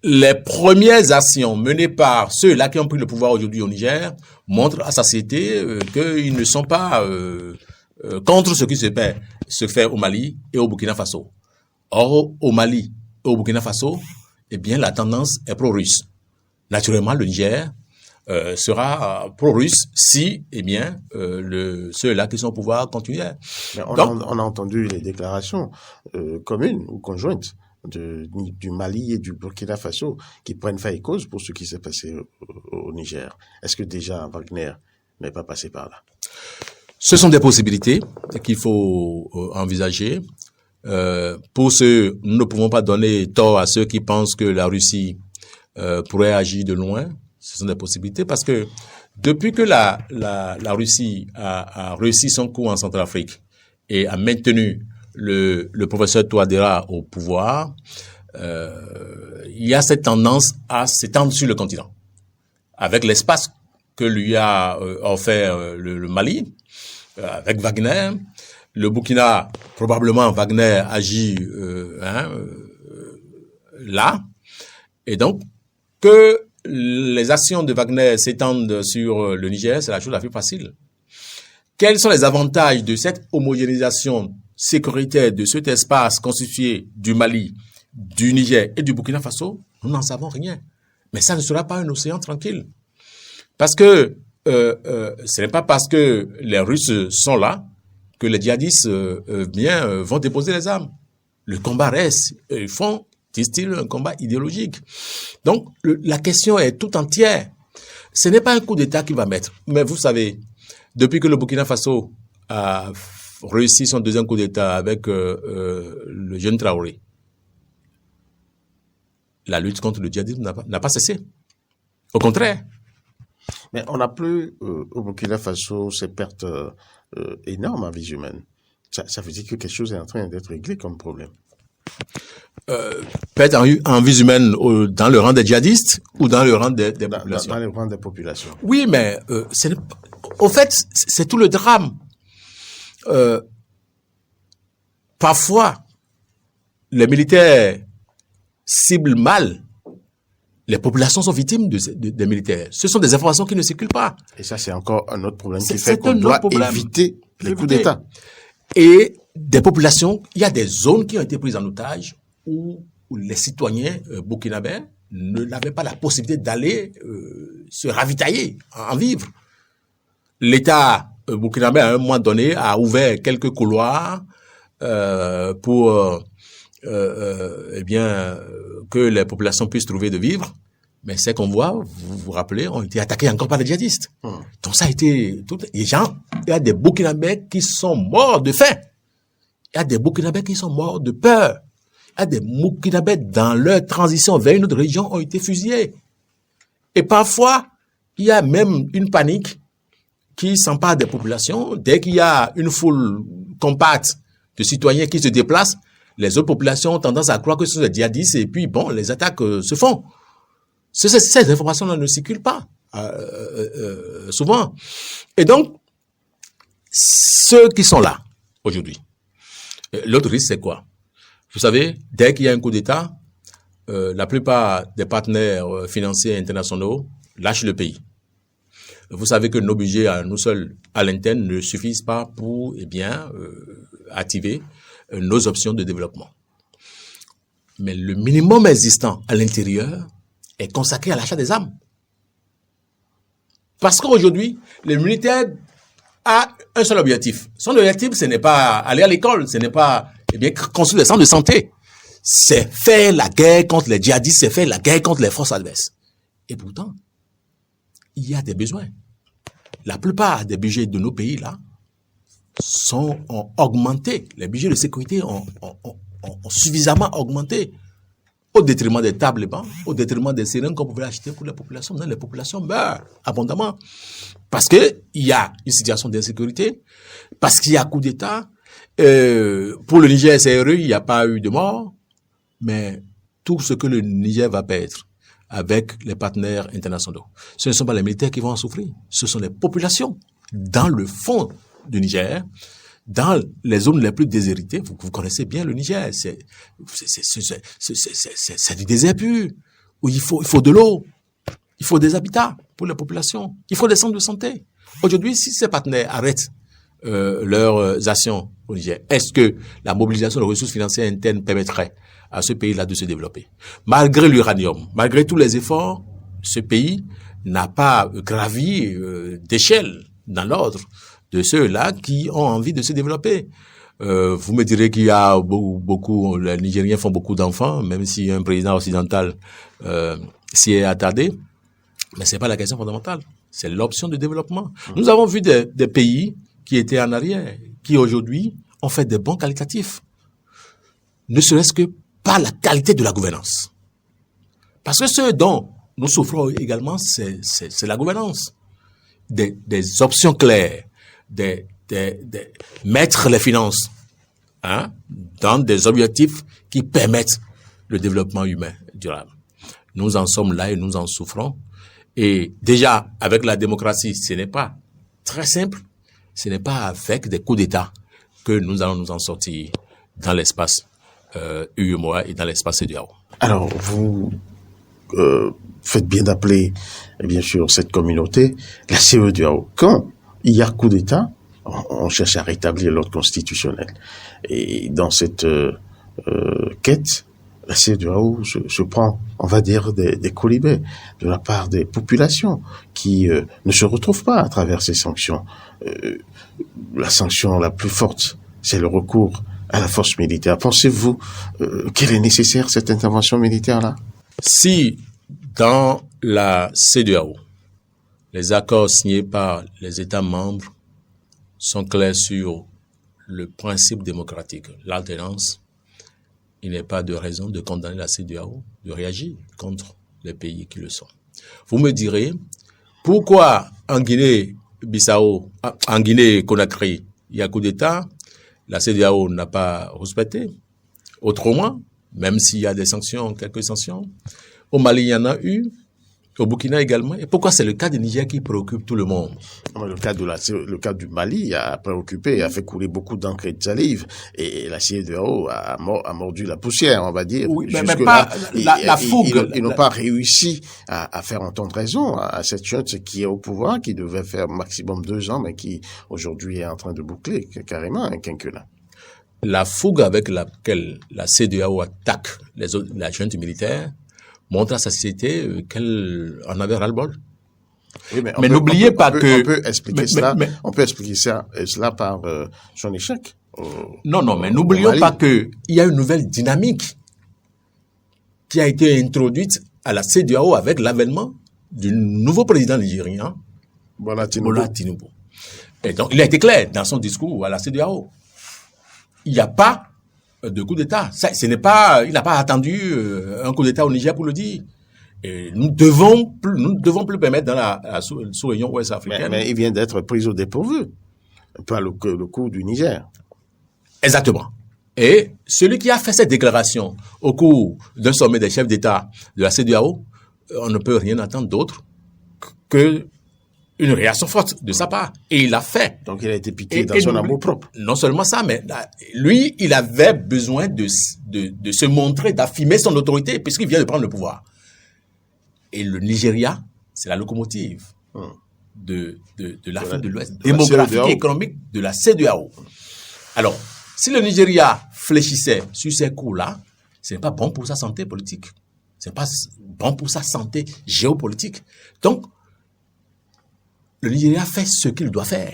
les premières actions menées par ceux-là qui ont pris le pouvoir aujourd'hui au Niger montrent à sa société qu'ils ne sont pas contre ce qui se fait au Mali et au Burkina Faso. Or, au Mali et au Burkina Faso, eh bien, la tendance est pro-russe. Naturellement, le Niger sera pro-russe si, eh bien, ceux-là qui sont au pouvoir continuent. On a entendu les déclarations communes ou conjointes du Mali et du Burkina Faso qui prennent fait et cause pour ce qui s'est passé au Niger. Est-ce que déjà Wagner n'est pas passé par là? Ce sont des possibilités qu'il faut envisager. Pour ce, nous ne pouvons pas donner tort à ceux qui pensent que la Russie pourrait agir de loin. Ce sont des possibilités parce que depuis que la Russie a réussi son coup en Centrafrique et a maintenu le professeur Touadéra au pouvoir, il y a cette tendance à s'étendre sur le continent. Avec l'espace que lui a offert le Mali, avec Wagner, le Burkina, probablement Wagner agit là, et donc que les actions de Wagner s'étendent sur le Niger, c'est la chose la plus facile. Quels sont les avantages de cette homogénéisation sécuritaire de cet espace constitué du Mali, du Niger et du Burkina Faso? Nous n'en savons rien. Mais ça ne sera pas un océan tranquille. Parce que ce n'est pas parce que les Russes sont là que les djihadistes vont déposer les armes. Le combat reste. Ils font, disent-ils, un combat idéologique. Donc, la question est tout entière. Ce n'est pas un coup d'État qu'il va mettre. Mais vous savez, depuis que le Burkina Faso a réussi son deuxième coup d'État avec le jeune Traoré, la lutte contre le djihadisme n'a pas cessé. Au contraire. Mais on n'a plus au Burkina Faso ces pertes énormes en vie humaine. Ça veut dire que quelque chose est en train d'être réglé comme problème. Pertes en vie humaine dans le rang des djihadistes ou dans le rang des populations? Dans le rang des populations. Oui, mais au fait, c'est tout le drame. Parfois, les militaires ciblent mal. Les populations sont victimes des militaires. Ce sont des informations qui ne circulent pas. Et ça, c'est encore un autre problème qui fait qu'on doit éviter les coups d'État. Et des populations, il y a des zones qui ont été prises en otage où les citoyens burkinabés n'avaient pas la possibilité d'aller se ravitailler, en vivre. L'État burkinabé, à un moment donné, a ouvert quelques couloirs pour que les populations puissent trouver de vivre. Mais ces convois, vous vous rappelez, ont été attaqués encore par les djihadistes. Donc ça a été il y a des Burkinabés qui sont morts de faim. Il y a des Burkinabés qui sont morts de peur. Il y a des Burkinabés dans leur transition vers une autre région ont été fusillés. Et parfois, il y a même une panique qui s'emparent des populations. Dès qu'il y a une foule compacte de citoyens qui se déplacent, les autres populations ont tendance à croire que ce sont des djihadistes et puis, bon, les attaques se font. Ces informations-là ne circulent pas souvent. Et donc, ceux qui sont là aujourd'hui, l'autre risque, c'est quoi? Vous savez, dès qu'il y a un coup d'État, la plupart des partenaires financiers internationaux lâchent le pays. Vous savez que nos budgets à nous seuls, à l'interne, ne suffisent pas pour, activer nos options de développement. Mais le minimum existant à l'intérieur est consacré à l'achat des armes. Parce qu'aujourd'hui, le militaire a un seul objectif. Son objectif, ce n'est pas aller à l'école, ce n'est pas, construire des centres de santé. C'est faire la guerre contre les djihadistes, c'est faire la guerre contre les forces adverses. Et pourtant, il y a des besoins. La plupart des budgets de nos pays, là, ont augmenté. Les budgets de sécurité ont suffisamment augmenté. Au détriment des tables et bancs, au détriment des seringues qu'on pouvait acheter pour les populations. Non, les populations meurent abondamment. Parce que il y a une situation d'insécurité, parce qu'il y a coup d'État. Pour le Niger, c'est heureux, il n'y a pas eu de mort. Mais tout ce que le Niger va perdre avec les partenaires internationaux, ce ne sont pas les militaires qui vont en souffrir. Ce sont les populations dans le fond du Niger, dans les zones les plus déshéritées. Vous connaissez bien le Niger. C'est du désert pur, où il faut de l'eau, il faut des habitats pour les populations, il faut des centres de santé. Aujourd'hui, si ces partenaires arrêtent leurs actions au Niger, est-ce que la mobilisation de ressources financières internes permettrait à ce pays-là de se développer? Malgré l'uranium, malgré tous les efforts, ce pays n'a pas gravi d'échelle dans l'ordre de ceux-là qui ont envie de se développer. Vous me direz qu'il y a beaucoup, les Nigériens font beaucoup d'enfants, même si un président occidental s'y est attardé. Mais c'est pas la question fondamentale. C'est l'option de développement. Nous avons vu des pays qui étaient en arrière, qui aujourd'hui ont fait des bons qualitatifs. Ne serait-ce que par la qualité de la gouvernance. Parce que ce dont nous souffrons également, c'est la gouvernance. Des options claires, mettre les finances dans des objectifs qui permettent le développement humain durable. Nous en sommes là et nous en souffrons. Et déjà, avec la démocratie, ce n'est pas très simple. Ce n'est pas avec des coups d'État que nous allons nous en sortir dans l'espace UEMOA et dans l'espace CEDEAO. Alors, vous faites bien d'appeler, bien sûr, cette communauté la CEDEAO. Quand il y a coup d'État, on cherche à rétablir l'ordre constitutionnel. Et dans cette quête, la CEDEAO se prend, on va dire, des colibets de la part des populations qui ne se retrouvent pas à travers ces sanctions. La sanction la plus forte, c'est le recours à la force militaire. Pensez-vous qu'il est nécessaire cette intervention militaire-là? Si dans la CEDEAO, les accords signés par les États membres sont clairs sur le principe démocratique, l'alternance, il n'y a pas de raison de condamner la CEDEAO, de réagir contre les pays qui le sont. Vous me direz, pourquoi en Guinée-Bissau, en Guinée-Conakry, il y a coup d'État, la CEDEAO n'a pas respecté? Autrement, même s'il y a des sanctions, quelques sanctions, au Mali, il y en a eu, au Burkina également. Et pourquoi c'est le cas du Niger qui préoccupe tout le monde? Le cas du Mali a préoccupé, a fait couler beaucoup d'encre et de salive, et la CEDEAO a mordu la poussière, on va dire. Oui, mais pas la fougue. Ils n'ont pas réussi à faire entendre raison à cette junte qui est au pouvoir, qui devait faire maximum 2 ans, mais qui aujourd'hui est en train de boucler carrément un quinquennat. La fougue avec laquelle la CEDEAO attaque la junte militaire montre à sa société qu'elle en avait ras-le-bol. Oui, mais n'oubliez pas que... On peut expliquer cela par son échec. Non, mais n'oublions pas qu'il y a une nouvelle dynamique qui a été introduite à la CEDEAO avec l'avènement du nouveau président nigérien, Bola Tinubu. Et donc, il a été clair dans son discours à la CEDEAO. Il n'y a pas de coup d'État. Il n'a pas attendu un coup d'État au Niger pour le dire. Et nous devons plus permettre dans la sous-région ouest africaine. Mais il vient d'être pris au dépourvu. Pas le coup du Niger. Exactement. Et celui qui a fait cette déclaration au cours d'un sommet des chefs d'État de la CEDEAO, on ne peut rien attendre d'autre que une réaction forte de sa part. Et il l'a fait. Donc il a été piqué dans son amour propre. Non seulement ça, mais lui, il avait besoin de se montrer, d'affirmer son autorité, puisqu'il vient de prendre le pouvoir. Et le Nigeria, c'est la locomotive de l'Afrique de l'Ouest, démographique et économique de la CEDEAO. Alors, si le Nigeria fléchissait sur ces coups-là, ce n'est pas bon pour sa santé politique. Ce n'est pas bon pour sa santé géopolitique. Donc, le Nigeria fait ce qu'il doit faire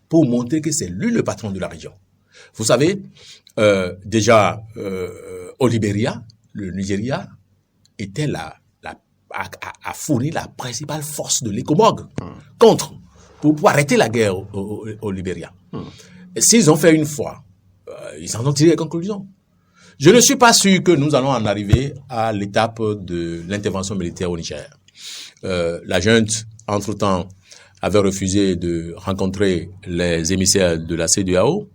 pour montrer que c'est lui le patron de la région. Vous savez, déjà, au Libéria, le Nigeria était a fourni la principale force de l'ECOMOG pour arrêter la guerre au Libéria. Et s'ils ont fait une fois, ils en ont tiré les conclusions. Je ne suis pas sûr que nous allons en arriver à l'étape de l'intervention militaire au Niger. La junte, entre-temps, avait refusé de rencontrer les émissaires de la CEDEAO.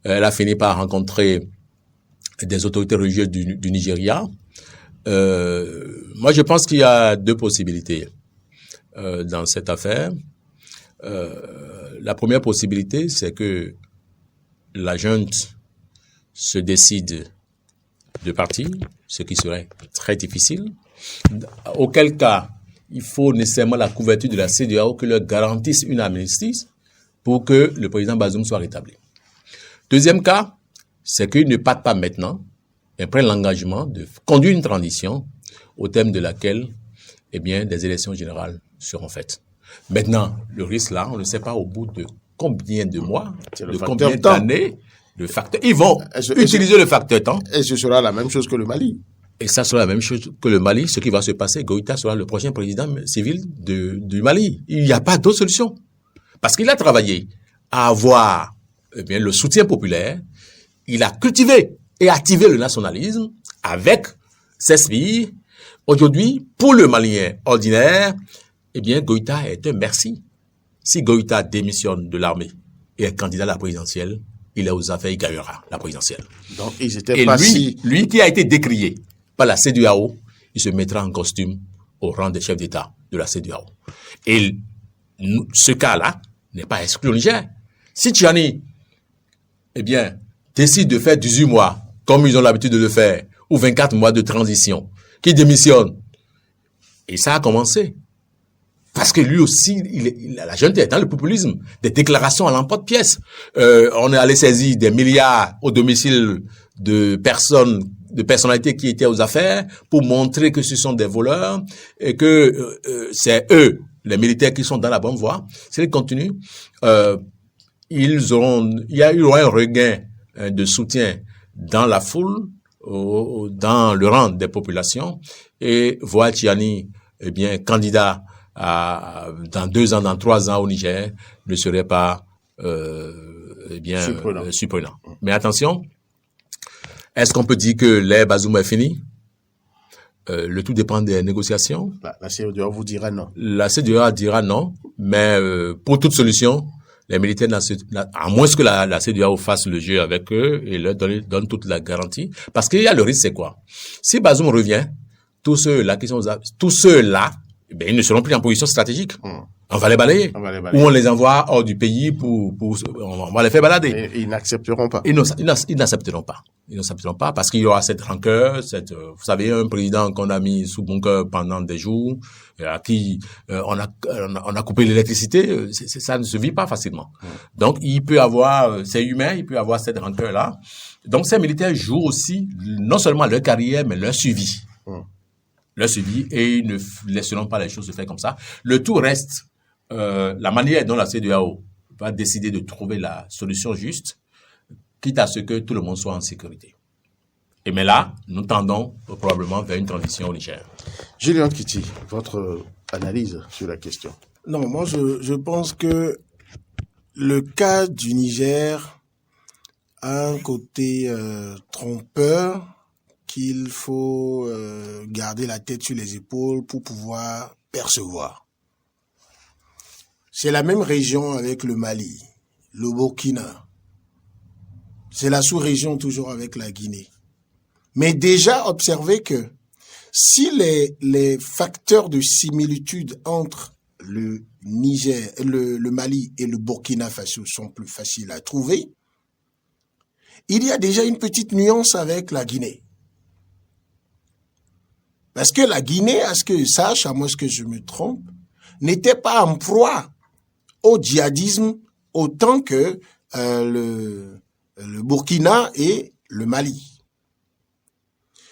Elle a fini par rencontrer des autorités religieuses du Nigeria. Moi, je pense qu'il y a deux possibilités dans cette affaire. La première possibilité, c'est que la junte se décide de partir, ce qui serait très difficile. Auquel cas, il faut nécessairement la couverture de la CEDEAO qui leur garantisse une amnistie pour que le président Bazoum soit rétabli. Deuxième cas, c'est qu'ils ne partent pas maintenant, mais prennent l'engagement de conduire une transition au terme de laquelle, eh bien, des élections générales seront faites. Maintenant, le risque là, on ne sait pas au bout de combien de mois, de combien d'années, le facteur. Ils vont utiliser le facteur temps. Et ce sera la même chose que le Mali. Et ça sera la même chose que le Mali. Ce qui va se passer, Goïta sera le prochain président civil du Mali. Il n'y a pas d'autre solution. Parce qu'il a travaillé à avoir, eh bien, le soutien populaire. Il a cultivé et activé le nationalisme avec ses filles. Aujourd'hui, pour le Malien ordinaire, eh bien, Goïta est un merci. Si Goïta démissionne de l'armée et est candidat à la présidentielle, il est aux affaires, il gagnera la présidentielle. Donc, ils étaient et pas lui qui a été décrié par la CEDEAO, il se mettra en costume au rang des chefs d'État de la CEDEAO. Et ce cas-là n'est pas exclu au Niger. Si Tchani, eh bien, décide de faire 18 mois, comme ils ont l'habitude de le faire, ou 24 mois de transition, qui démissionne, et ça a commencé. Parce que lui aussi, la junte est dans le populisme, des déclarations à l'emporte-pièce. On est allé saisir des milliards au domicile de personnalités qui étaient aux affaires pour montrer que ce sont des voleurs et que c'est eux, les militaires, qui sont dans la bonne voie. S'ils continuent, il y a eu un regain de soutien dans la foule, dans le rang des populations, et voir Tchani, eh bien, candidat dans 2 ans, dans 3 ans au Niger, ne serait pas surprenant. Mais attention, est-ce qu'on peut dire que l'ère Bazoum est finie? Le tout dépend des négociations. La CEDEAO vous dira non. La CEDEAO dira non, mais pour toute solution, les militaires, à moins que la CEDEAO fasse le jeu avec eux et leur donne toute la garantie, parce qu'il y a le risque, c'est quoi? Si Bazoum revient, tous ceux-là, ben, ils ne seront plus en position stratégique. On va les balayer. Ou on les envoie hors du pays on va les faire balader. Et ils n'accepteront pas. Ils n'accepteront pas. Ils n'accepteront pas parce qu'il y aura cette rancœur, vous savez, un président qu'on a mis sous bunker pendant des jours, à qui on a coupé l'électricité, ça ne se vit pas facilement. Donc, il peut avoir, c'est humain, il peut avoir cette rancœur-là. Donc, ces militaires jouent aussi, non seulement leur carrière, mais leur suivi. Leur suivi, et ils ne laisseront pas les choses se faire comme ça. Le tout reste, la manière dont la CEDEAO va décider de trouver la solution juste, quitte à ce que tout le monde soit en sécurité. Mais là, nous tendons probablement vers une transition au Niger. Julien Kiti, votre analyse sur la question. Non, moi je pense que le cas du Niger a un côté trompeur qu'il faut garder la tête sur les épaules pour pouvoir percevoir. C'est la même région avec le Mali, le Burkina. C'est la sous-région toujours avec la Guinée. Mais déjà observez que si les facteurs de similitude entre le Niger, le Mali et le Burkina Faso sont plus faciles à trouver, il y a déjà une petite nuance avec la Guinée. Parce que la Guinée, à ce que je sache, à moins que je me trompe, n'était pas en proie au djihadisme autant que le Burkina et le Mali.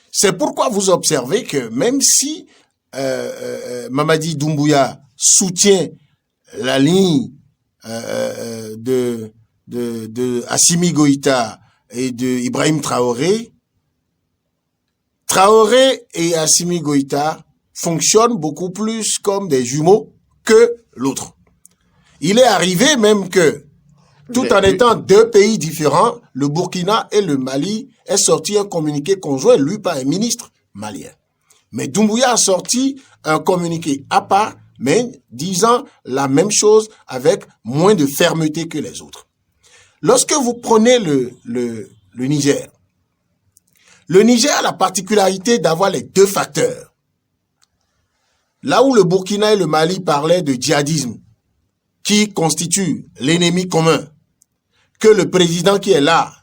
C'est pourquoi vous observez que même si Mamadi Doumbouya soutient la ligne de Assimi Goïta et de Ibrahim Traoré, Traoré et Assimi Goïta fonctionnent beaucoup plus comme des jumeaux que l'autre. Il est arrivé même que, tout en étant deux pays différents, le Burkina et le Mali est sorti un communiqué conjoint, lu par un ministre malien. Mais Doumbouya a sorti un communiqué à part, mais disant la même chose avec moins de fermeté que les autres. Lorsque vous prenez le Niger a la particularité d'avoir les deux facteurs. Là où le Burkina et le Mali parlaient de djihadisme, qui constitue l'ennemi commun, que le président qui est là,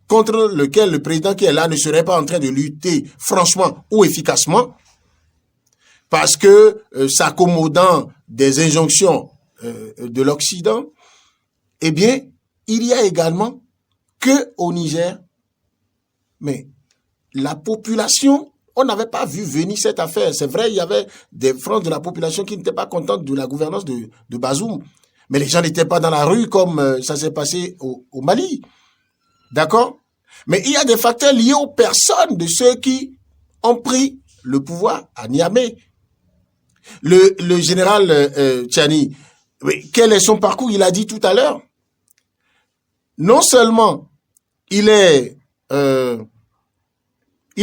contre lequel le président qui est là ne serait pas en train de lutter franchement ou efficacement, parce que s'accommodant des injonctions de l'Occident, eh bien, il y a également que au Niger, mais la population, on n'avait pas vu venir cette affaire. C'est vrai, il y avait des franges de la population qui n'étaient pas contentes de la gouvernance de Bazoum. Mais les gens n'étaient pas dans la rue comme ça s'est passé au Mali. D'accord? Mais il y a des facteurs liés aux personnes de ceux qui ont pris le pouvoir à Niamey. Le général Tchani, quel est son parcours? Il a dit tout à l'heure. Non seulement il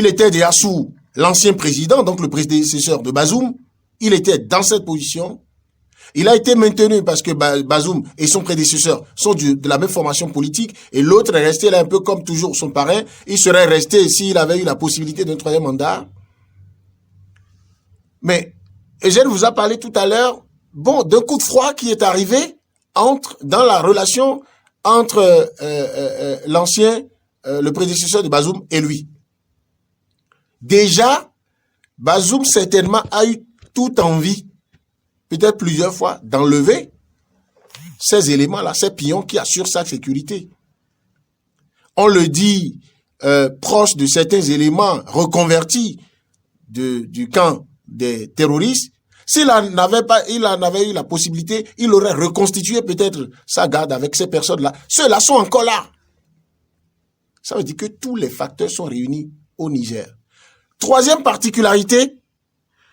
était déjà sous l'ancien président, donc le prédécesseur de Bazoum, il était dans cette position. Il a été maintenu parce que Bazoum et son prédécesseur sont de la même formation politique et l'autre est resté là un peu comme toujours son parrain. Il serait resté s'il avait eu la possibilité d'un troisième mandat. Mais Eugène vous a parlé tout à l'heure, d'un coup de froid qui est arrivé dans la relation entre le prédécesseur de Bazoum et lui. Déjà, Bazoum certainement a eu toute envie, peut-être plusieurs fois, d'enlever ces éléments-là, ces pions qui assurent sa sécurité. On le dit proche de certains éléments reconvertis du camp des terroristes. S'il en avait eu la possibilité, il aurait reconstitué peut-être sa garde avec ces personnes-là. Ceux-là sont encore là. Ça veut dire que tous les facteurs sont réunis au Niger. Troisième particularité,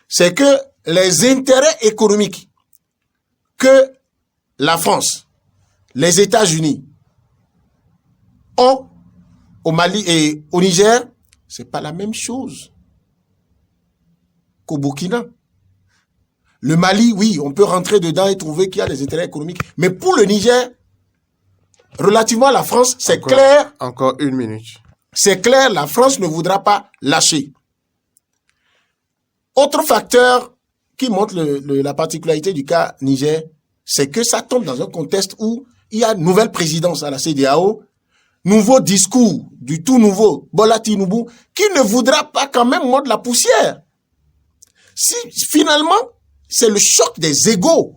c'est que les intérêts économiques que la France, les États-Unis ont au Mali et au Niger, c'est pas la même chose qu'au Burkina. Le Mali, oui, on peut rentrer dedans et trouver qu'il y a des intérêts économiques. Mais pour le Niger, relativement à la France, c'est clair. Encore une minute. C'est clair, la France ne voudra pas lâcher. Autre facteur qui montre la particularité du cas Niger, c'est que ça tombe dans un contexte où il y a une nouvelle présidence à la CEDEAO, nouveau discours du tout nouveau Bola Tinubu, qui ne voudra pas quand même mordre la poussière. Si finalement, c'est le choc des égos,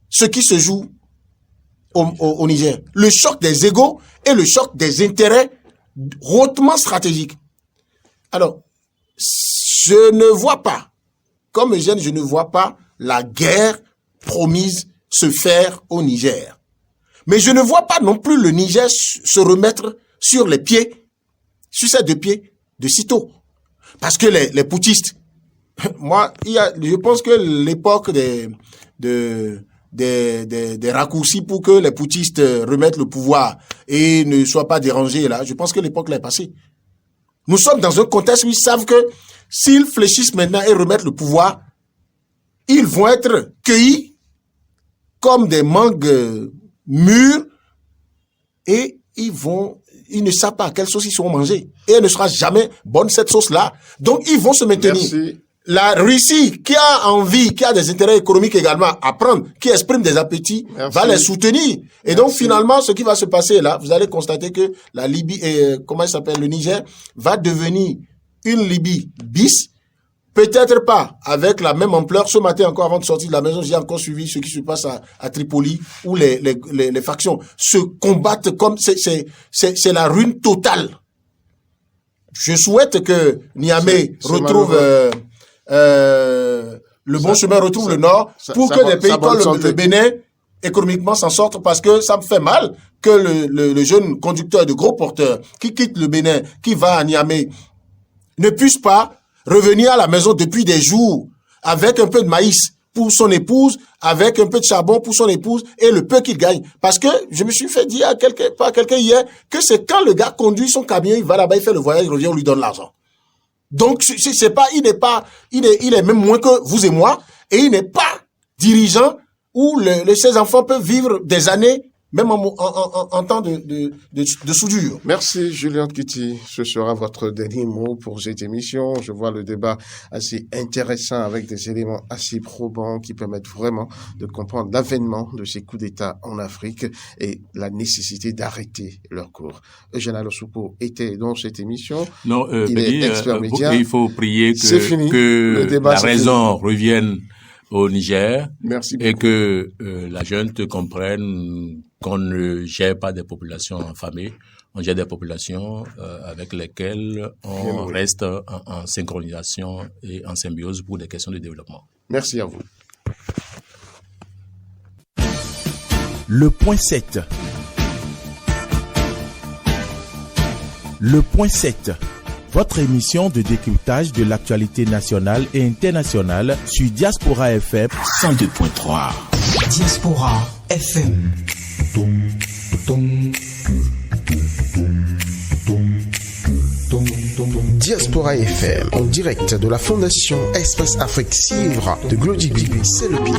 ce qui se joue au Niger. Le choc des égos et le choc des intérêts hautement stratégiques. Alors, je ne vois pas, comme Eugène, je ne vois pas la guerre promise se faire au Niger. Mais je ne vois pas non plus le Niger se remettre sur les pieds, sur ses deux pieds, de sitôt. Parce que les putschistes, moi, je pense que l'époque des raccourcis pour que les putschistes remettent le pouvoir et ne soient pas dérangés là, je pense que l'époque là est passée. Nous sommes dans un contexte où ils savent que s'ils fléchissent maintenant et remettent le pouvoir, ils vont être cueillis comme des mangues mûres et ils ne savent pas à quelle sauce ils seront mangés. Et elle ne sera jamais bonne, cette sauce-là. Donc, ils vont se maintenir. Merci. La Russie, qui a envie, qui a des intérêts économiques également à prendre, qui exprime des appétits, va les soutenir. Et donc, finalement, ce qui va se passer là, vous allez constater que la Libye, le Niger, va devenir une Libye bis. Peut-être pas avec la même ampleur. Ce matin, encore avant de sortir de la maison, j'ai encore suivi ce qui se passe à Tripoli, où les factions se combattent comme c'est la ruine totale. Je souhaite que Niamey retrouve le bon chemin, retrouve le nord, pour que des pays comme le Bénin économiquement s'en sortent, parce que ça me fait mal que le jeune conducteur de gros porteurs qui quitte le Bénin, qui va à Niamey, ne puisse pas revenir à la maison depuis des jours avec un peu de maïs pour son épouse, avec un peu de charbon pour son épouse et le peu qu'il gagne. Parce que je me suis fait dire par quelqu'un hier que c'est quand le gars conduit son camion, il va là-bas, il fait le voyage, il revient, on lui donne l'argent. Donc il est même moins que vous et moi, et il n'est pas dirigeant où ses enfants peuvent vivre des années même en temps de soudure. Merci Julien Kitty. Ce sera votre dernier mot pour cette émission. Je vois le débat assez intéressant avec des éléments assez probants qui permettent vraiment de comprendre l'avènement de ces coups d'État en Afrique et la nécessité d'arrêter leur cours. Eugène Alosupo était dans cette émission. Non, il est expert média. Il faut prier fini. que la raison revienne au Niger. Merci beaucoup. Et que la junte comprenne qu'on ne gère pas des populations affamées, on gère des populations avec lesquelles on reste en synchronisation et en symbiose pour des questions de développement. Merci à vous. Le point 7. Le point 7. Votre émission de décryptage de l'actualité nationale et internationale sur Diaspora FM 102.3. Diaspora FM. Diaspora FM, en direct de la Fondation Espace Afrique Civre de Glody B. C'est le pied.